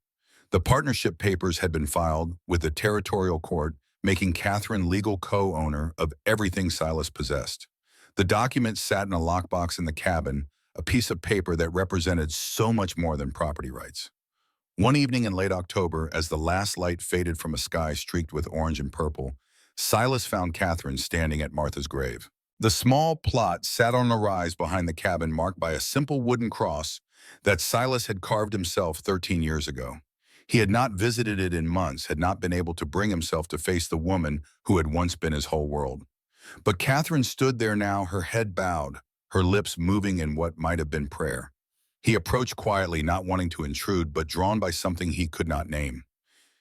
The partnership papers had been filed with the territorial court, making Catherine legal co-owner of everything Silas possessed. The document sat in a lockbox in the cabin, a piece of paper that represented so much more than property rights. One evening in late October, as the last light faded from a sky streaked with orange and purple, Silas found Catherine standing at Martha's grave. The small plot sat on a rise behind the cabin marked by a simple wooden cross that Silas had carved himself 13 years ago. He had not visited it in months, had not been able to bring himself to face the woman who had once been his whole world. But Catherine stood there now, her head bowed, her lips moving in what might have been prayer. He approached quietly, not wanting to intrude, but drawn by something he could not name.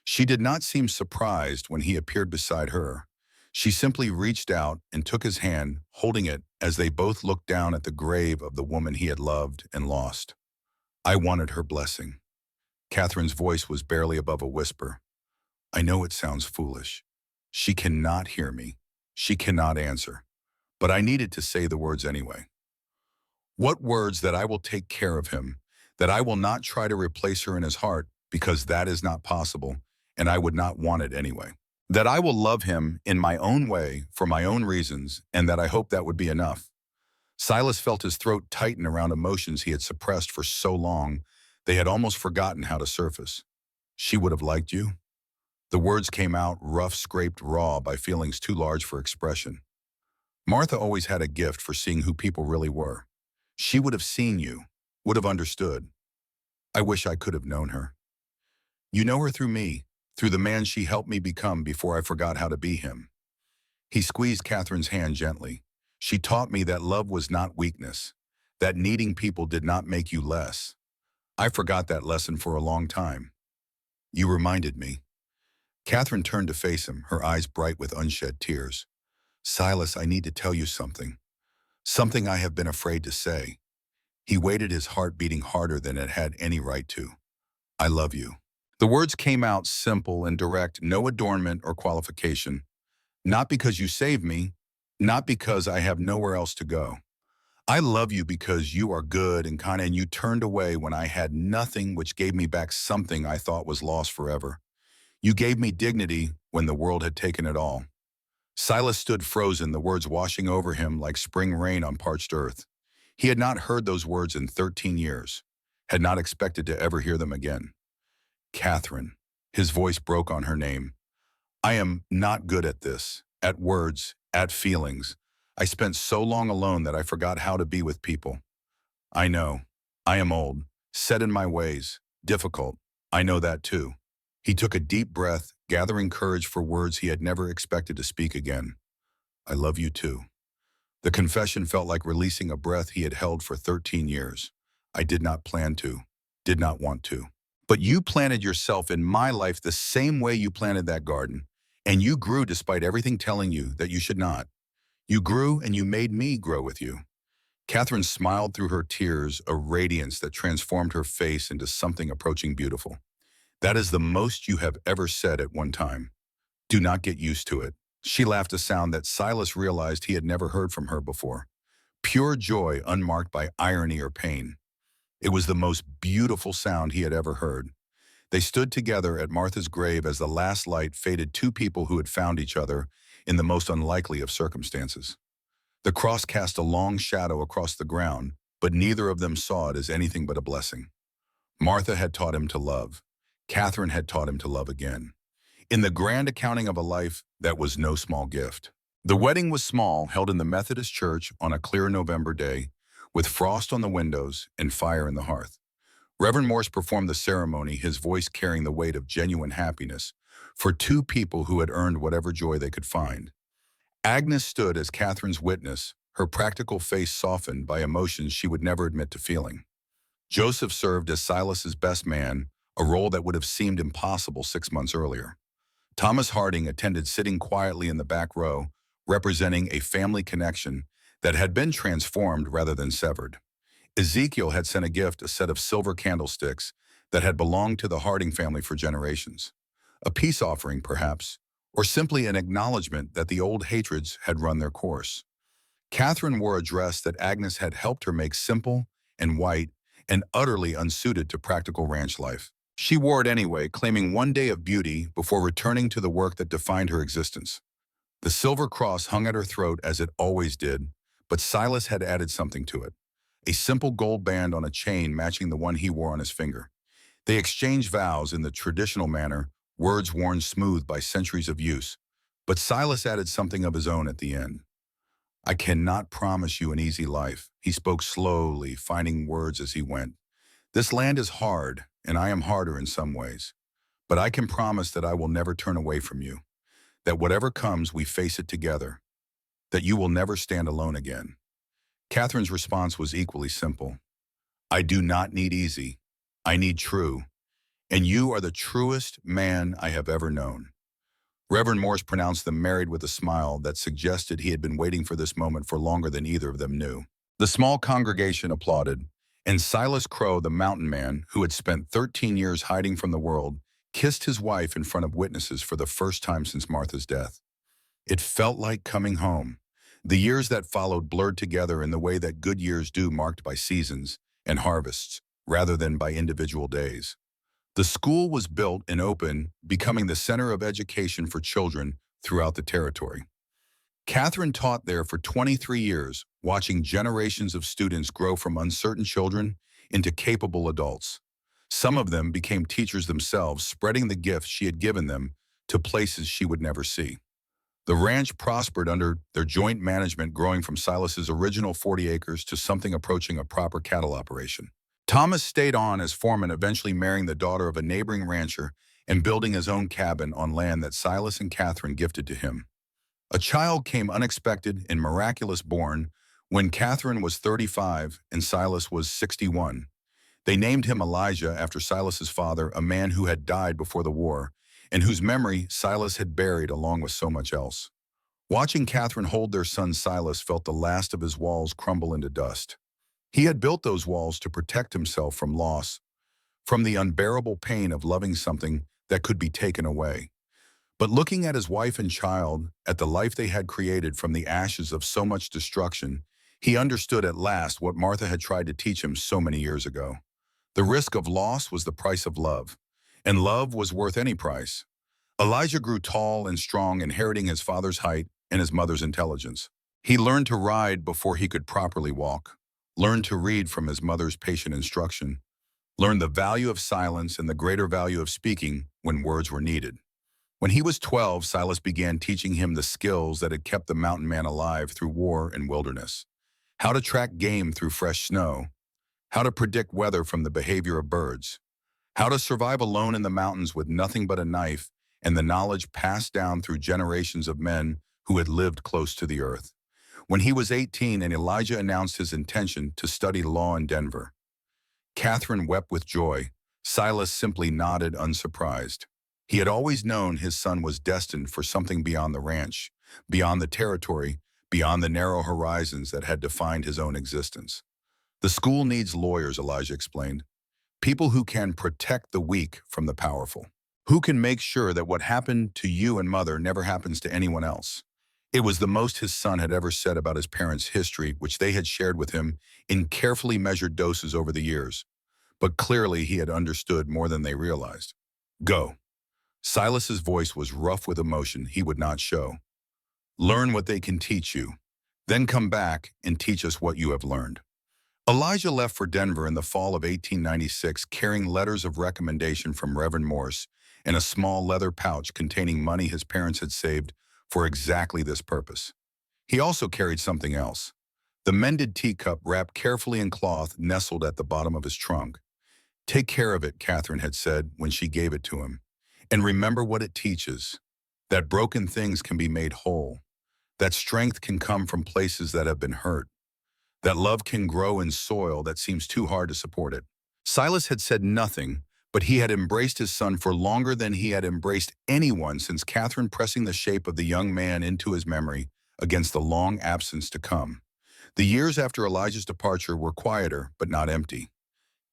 She did not seem surprised when he appeared beside her. She simply reached out and took his hand, holding it as they both looked down at the grave of the woman he had loved and lost. I wanted her blessing. Catherine's voice was barely above a whisper. I know it sounds foolish. She cannot hear me. She cannot answer. But I needed to say the words anyway. What words? That I will take care of him, that I will not try to replace her in his heart, because that is not possible, and I would not want it anyway. That I will love him in my own way, for my own reasons, and that I hope that would be enough. Silas felt his throat tighten around emotions he had suppressed for so long, they had almost forgotten how to surface. She would have liked you? The words came out rough, scraped raw by feelings too large for expression. Martha always had a gift for seeing who people really were. She would have seen you, would have understood. I wish I could have known her. You know her through me, through the man she helped me become before I forgot how to be him. He squeezed Catherine's hand gently. She taught me that love was not weakness, that needing people did not make you less. I forgot that lesson for a long time. You reminded me. Catherine turned to face him, her eyes bright with unshed tears. Silas, I need to tell you something. Something I have been afraid to say. He waited, his heart beating harder than it had any right to. I love you. The words came out simple and direct, no adornment or qualification. Not because you saved me, not because I have nowhere else to go. I love you because you are good and kind, and you turned away when I had nothing, which gave me back something I thought was lost forever. You gave me dignity when the world had taken it all. Silas stood frozen, the words washing over him like spring rain on parched earth. He had not heard those words in 13 years, had not expected to ever hear them again. Catherine. His voice broke on her name. I am not good at this, at words, at feelings. I spent so long alone that I forgot how to be with people. I know. I am old, set in my ways, difficult. I know that too. He took a deep breath, gathering courage for words he had never expected to speak again. I love you too. The confession felt like releasing a breath he had held for 13 years. I did not plan to, did not want to. But you planted yourself in my life the same way you planted that garden, and you grew despite everything telling you that you should not. You grew and you made me grow with you. Catherine smiled through her tears, a radiance that transformed her face into something approaching beautiful. That is the most you have ever said at one time. Do not get used to it. She laughed, a sound that Silas realized he had never heard from her before. Pure joy unmarked by irony or pain. It was the most beautiful sound he had ever heard. They stood together at Martha's grave as the last light faded, two people who had found each other in the most unlikely of circumstances. The cross cast a long shadow across the ground, but neither of them saw it as anything but a blessing. Martha had taught him to love. Catherine had taught him to love again. In the grand accounting of a life, that was no small gift. The wedding was small, held in the Methodist church on a clear November day, with frost on the windows and fire in the hearth. Reverend Morse performed the ceremony, his voice carrying the weight of genuine happiness for two people who had earned whatever joy they could find. Agnes stood as Catherine's witness, her practical face softened by emotions she would never admit to feeling. Joseph served as Silas's best man, a role that would have seemed impossible 6 months earlier. Thomas Harding attended, sitting quietly in the back row, representing a family connection that had been transformed rather than severed. Ezekiel had sent a gift, a set of silver candlesticks that had belonged to the Harding family for generations. A peace offering, perhaps, or simply an acknowledgement that the old hatreds had run their course. Catherine wore a dress that Agnes had helped her make simple and white and utterly unsuited to practical ranch life. She wore it anyway, claiming one day of beauty before returning to the work that defined her existence. The silver cross hung at her throat as it always did, but Silas had added something to it. A simple gold band on a chain matching the one he wore on his finger. They exchanged vows in the traditional manner, words worn smooth by centuries of use. But Silas added something of his own at the end. I cannot promise you an easy life. He spoke slowly, finding words as he went. This land is hard, and I am harder in some ways. But I can promise that I will never turn away from you, that whatever comes, we face it together, that you will never stand alone again. Catherine's response was equally simple. I do not need easy. I need true. And you are the truest man I have ever known. Reverend Morse pronounced them married with a smile that suggested he had been waiting for this moment for longer than either of them knew. The small congregation applauded, and Silas Crow, the mountain man, who had spent 13 years hiding from the world, kissed his wife in front of witnesses for the first time since Martha's death. It felt like coming home. The years that followed blurred together in the way that good years do, marked by seasons and harvests, rather than by individual days. The school was built and open, becoming the center of education for children throughout the territory. Catherine taught there for 23 years, watching generations of students grow from uncertain children into capable adults. Some of them became teachers themselves, spreading the gifts she had given them to places she would never see. The ranch prospered under their joint management, growing from Silas's original 40 acres to something approaching a proper cattle operation. Thomas stayed on as foreman, eventually marrying the daughter of a neighboring rancher and building his own cabin on land that Silas and Catherine gifted to him. A child came unexpected and miraculous, born when Catherine was 35 and Silas was 61. They named him Elijah after Silas's father, a man who had died before the war and whose memory Silas had buried along with so much else. Watching Catherine hold their son, Silas felt the last of his walls crumble into dust. He had built those walls to protect himself from loss, from the unbearable pain of loving something that could be taken away. But looking at his wife and child, at the life they had created from the ashes of so much destruction, he understood at last what Martha had tried to teach him so many years ago. The risk of loss was the price of love, and love was worth any price. Elijah grew tall and strong, inheriting his father's height and his mother's intelligence. He learned to ride before he could properly walk, learned to read from his mother's patient instruction, learned the value of silence and the greater value of speaking when words were needed. When he was 12, Silas began teaching him the skills that had kept the mountain man alive through war and wilderness. How to track game through fresh snow, how to predict weather from the behavior of birds, how to survive alone in the mountains with nothing but a knife and the knowledge passed down through generations of men who had lived close to the earth. When he was 18 and Elijah announced his intention to study law in Denver, Catherine wept with joy. Silas simply nodded, unsurprised. He had always known his son was destined for something beyond the ranch, beyond the territory, beyond the narrow horizons that had defined his own existence. The school needs lawyers, Elijah explained. People who can protect the weak from the powerful. Who can make sure that what happened to you and mother never happens to anyone else. It was the most his son had ever said about his parents' history, which they had shared with him in carefully measured doses over the years. But clearly he had understood more than they realized. Go. Silas's voice was rough with emotion he would not show. Learn what they can teach you. Then come back and teach us what you have learned. Elijah left for Denver in the fall of 1896, carrying letters of recommendation from Reverend Morse and a small leather pouch containing money his parents had saved for exactly this purpose. He also carried something else. The mended teacup, wrapped carefully in cloth, nestled at the bottom of his trunk. Take care of it, Catherine had said when she gave it to him. And remember what it teaches, that broken things can be made whole, that strength can come from places that have been hurt, that love can grow in soil that seems too hard to support it. Silas had said nothing, but he had embraced his son for longer than he had embraced anyone since Catherine, pressing the shape of the young man into his memory against the long absence to come. The years after Elijah's departure were quieter, but not empty.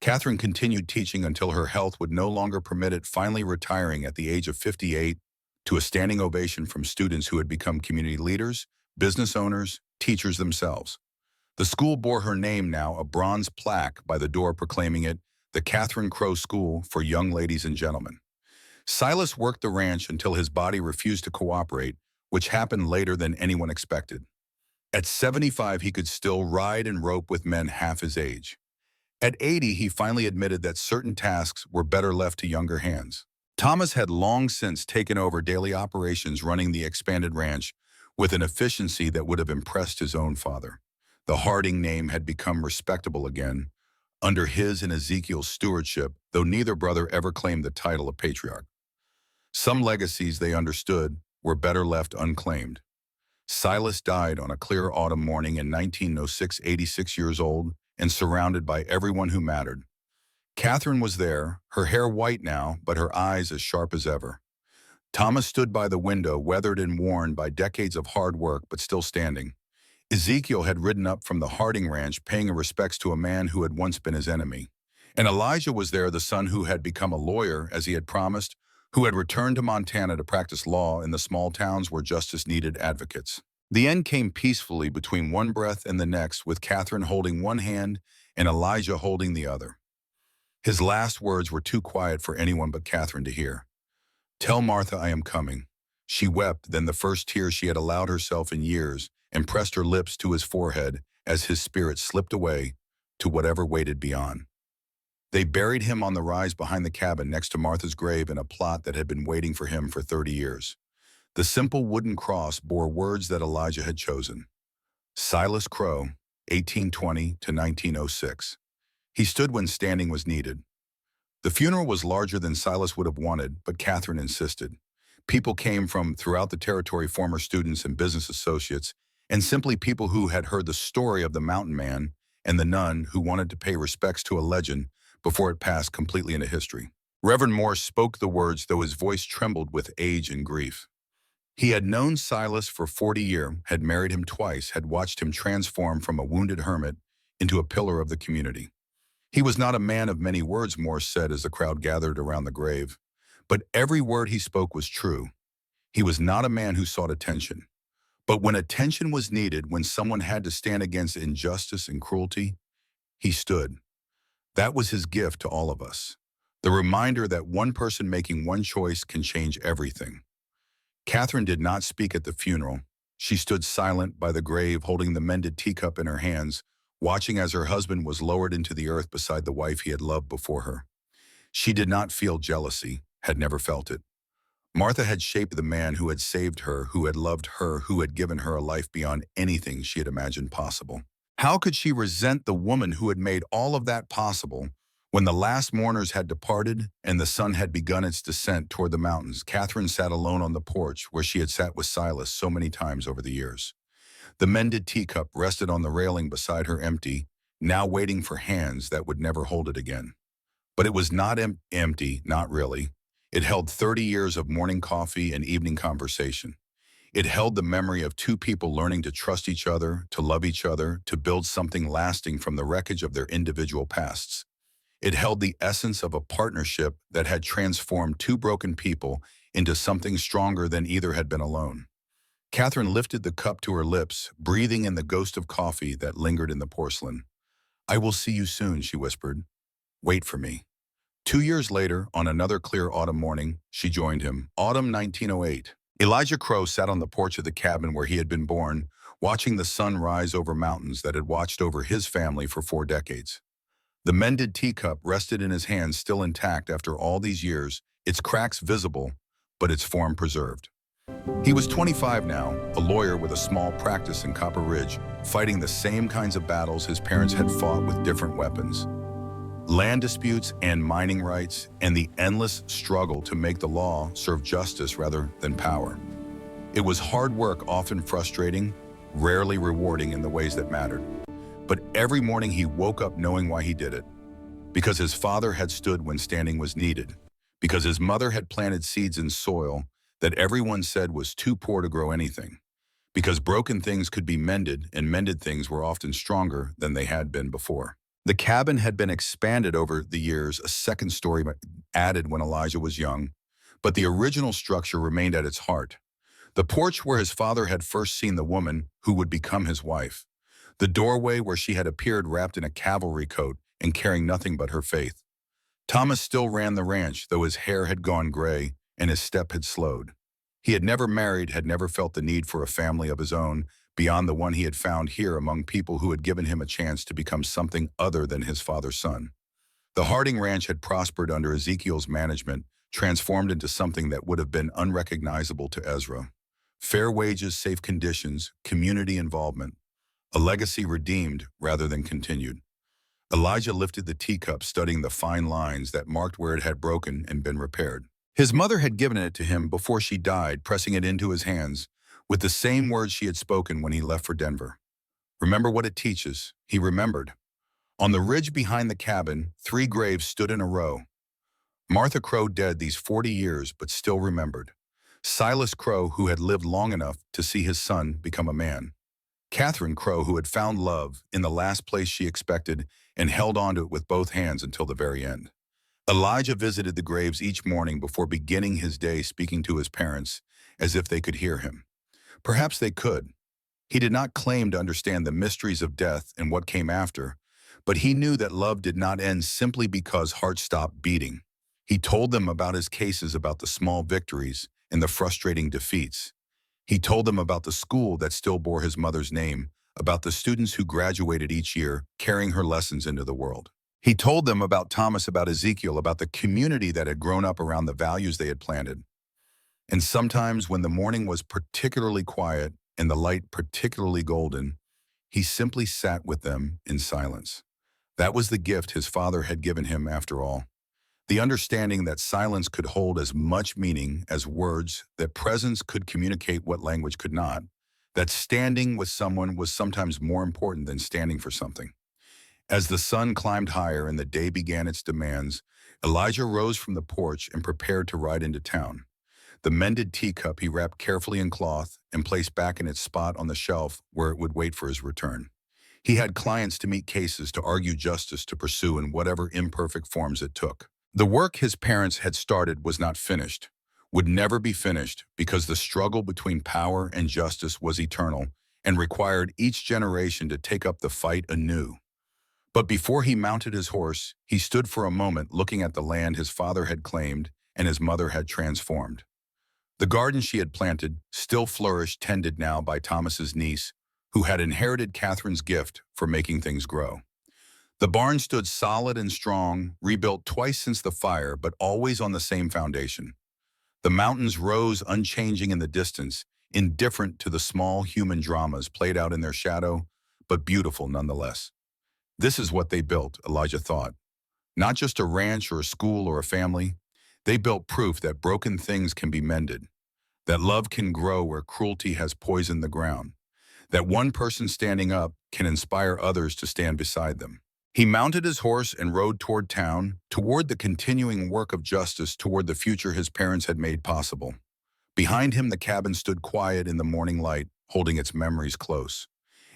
Catherine continued teaching until her health would no longer permit it, finally retiring at the age of 58 to a standing ovation from students who had become community leaders, business owners, teachers themselves. The school bore her name now, a bronze plaque by the door proclaiming it the Catherine Crow School for Young Ladies and Gentlemen. Silas worked the ranch until his body refused to cooperate, which happened later than anyone expected. At 75, he could still ride and rope with men half his age. At 80, he finally admitted that certain tasks were better left to younger hands. Thomas had long since taken over daily operations running the expanded ranch with an efficiency that would have impressed his own father. The Harding name had become respectable again under his and Ezekiel's stewardship, though neither brother ever claimed the title of patriarch. Some legacies, they understood, were better left unclaimed. Silas died on a clear autumn morning in 1906, 86 years old, and surrounded by everyone who mattered. Catherine was there, her hair white now, but her eyes as sharp as ever. Thomas stood by the window, weathered and worn by decades of hard work, but still standing. Ezekiel had ridden up from the Harding Ranch, paying respects to a man who had once been his enemy. And Elijah was there, the son who had become a lawyer, as he had promised, who had returned to Montana to practice law in the small towns where justice needed advocates. The end came peacefully between one breath and the next, with Catherine holding one hand and Elijah holding the other. His last words were too quiet for anyone but Catherine to hear. "Tell Martha I am coming." She wept, then the first tear she had allowed herself in years, and pressed her lips to his forehead as his spirit slipped away to whatever waited beyond. They buried him on the rise behind the cabin next to Martha's grave in a plot that had been waiting for him for 30 years. The simple wooden cross bore words that Elijah had chosen. Silas Crow, 1820 to 1906. He stood when standing was needed. The funeral was larger than Silas would have wanted, but Catherine insisted. People came from throughout the territory, former students and business associates, and simply people who had heard the story of the mountain man and the nun who wanted to pay respects to a legend before it passed completely into history. Reverend Morse spoke the words, though his voice trembled with age and grief. He had known Silas for 40 years, had married him twice, had watched him transform from a wounded hermit into a pillar of the community. He was not a man of many words, Morse said as the crowd gathered around the grave, but every word he spoke was true. He was not a man who sought attention. But when attention was needed, when someone had to stand against injustice and cruelty, he stood. That was his gift to all of us. The reminder that one person making one choice can change everything. Catherine did not speak at the funeral. She stood silent by the grave, holding the mended teacup in her hands, watching as her husband was lowered into the earth beside the wife he had loved before her. She did not feel jealousy, had never felt it. Martha had shaped the man who had saved her, who had loved her, who had given her a life beyond anything she had imagined possible. How could she resent the woman who had made all of that possible when the last mourners had departed and the sun had begun its descent toward the mountains? Catherine sat alone on the porch where she had sat with Silas so many times over the years. The mended teacup rested on the railing beside her, empty, now waiting for hands that would never hold it again. But it was not empty, not really. It held 30 years of morning coffee and evening conversation. It held the memory of two people learning to trust each other, to love each other, to build something lasting from the wreckage of their individual pasts. It held the essence of a partnership that had transformed two broken people into something stronger than either had been alone. Catherine lifted the cup to her lips, breathing in the ghost of coffee that lingered in the porcelain. "I will see you soon," she whispered. "Wait for me." 2 years later, on another clear autumn morning, she joined him. Autumn 1908. Elijah Crow sat on the porch of the cabin where he had been born, watching the sun rise over mountains that had watched over his family for 4 decades. The mended teacup rested in his hands, still intact after all these years, its cracks visible, but its form preserved. He was 25 now, a lawyer with a small practice in Copper Ridge, fighting the same kinds of battles his parents had fought with different weapons. Land disputes and mining rights, and the endless struggle to make the law serve justice rather than power. It was hard work, often frustrating, rarely rewarding in the ways that mattered. But every morning he woke up knowing why he did it. Because his father had stood when standing was needed. Because his mother had planted seeds in soil that everyone said was too poor to grow anything. Because broken things could be mended, and mended things were often stronger than they had been before. The cabin had been expanded over the years, a second story added when Elijah was young, but the original structure remained at its heart. The porch where his father had first seen the woman who would become his wife. The doorway where she had appeared wrapped in a cavalry coat and carrying nothing but her faith. Thomas still ran the ranch, though his hair had gone gray and his step had slowed. He had never married, had never felt the need for a family of his own, beyond the one he had found here among people who had given him a chance to become something other than his father's son. The Harding Ranch had prospered under Ezekiel's management, transformed into something that would have been unrecognizable to Ezra. Fair wages, safe conditions, community involvement, a legacy redeemed rather than continued. Elijah lifted the teacup, studying the fine lines that marked where it had broken and been repaired. His mother had given it to him before she died, pressing it into his hands with the same words she had spoken when he left for Denver. Remember what it teaches. He remembered. On the ridge behind the cabin, 3 graves stood in a row. Martha Crow dead these 40 years, but still remembered. Silas Crow, who had lived long enough to see his son become a man. Catherine Crow, who had found love in the last place she expected and held on to it with both hands until the very end. Elijah visited the graves each morning before beginning his day, speaking to his parents as if they could hear him. Perhaps they could. He did not claim to understand the mysteries of death and what came after, but he knew that love did not end simply because hearts stopped beating. He told them about his cases, about the small victories and the frustrating defeats. He told them about the school that still bore his mother's name, about the students who graduated each year, carrying her lessons into the world. He told them about Thomas, about Ezekiel, about the community that had grown up around the values they had planted. And sometimes when the morning was particularly quiet and the light particularly golden, he simply sat with them in silence. That was the gift his father had given him after all. The understanding that silence could hold as much meaning as words, that presence could communicate what language could not, that standing with someone was sometimes more important than standing for something. As the sun climbed higher and the day began its demands, Elijah rose from the porch and prepared to ride into town. The mended teacup he wrapped carefully in cloth and placed back in its spot on the shelf where it would wait for his return. He had clients to meet, cases to argue, justice to pursue in whatever imperfect forms it took. The work his parents had started was not finished, would never be finished, because the struggle between power and justice was eternal and required each generation to take up the fight anew. But before he mounted his horse, he stood for a moment looking at the land his father had claimed and his mother had transformed. The garden she had planted still flourished, tended now by Thomas's niece, who had inherited Catherine's gift for making things grow. The barn stood solid and strong, rebuilt twice since the fire, but always on the same foundation. The mountains rose unchanging in the distance, indifferent to the small human dramas played out in their shadow, but beautiful nonetheless. This is what they built, Elijah thought. Not just a ranch or a school or a family. They built proof that broken things can be mended, that love can grow where cruelty has poisoned the ground, that one person standing up can inspire others to stand beside them. He mounted his horse and rode toward town, toward the continuing work of justice, toward the future his parents had made possible. Behind him, the cabin stood quiet in the morning light, holding its memories close.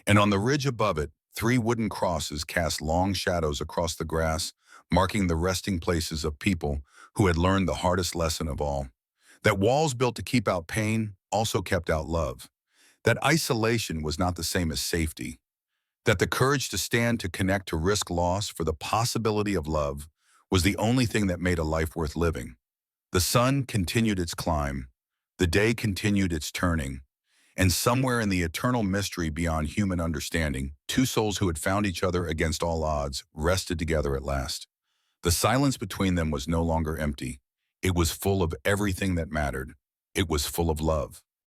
And on the ridge above it, 3 wooden crosses cast long shadows across the grass, marking the resting places of people who had learned the hardest lesson of all. That walls built to keep out pain also kept out love. That isolation was not the same as safety. That the courage to stand, to connect, to risk loss for the possibility of love was the only thing that made a life worth living. The sun continued its climb. The day continued its turning. And somewhere in the eternal mystery beyond human understanding, 2 souls who had found each other against all odds rested together at last. The silence between them was no longer empty. It was full of everything that mattered. It was full of love.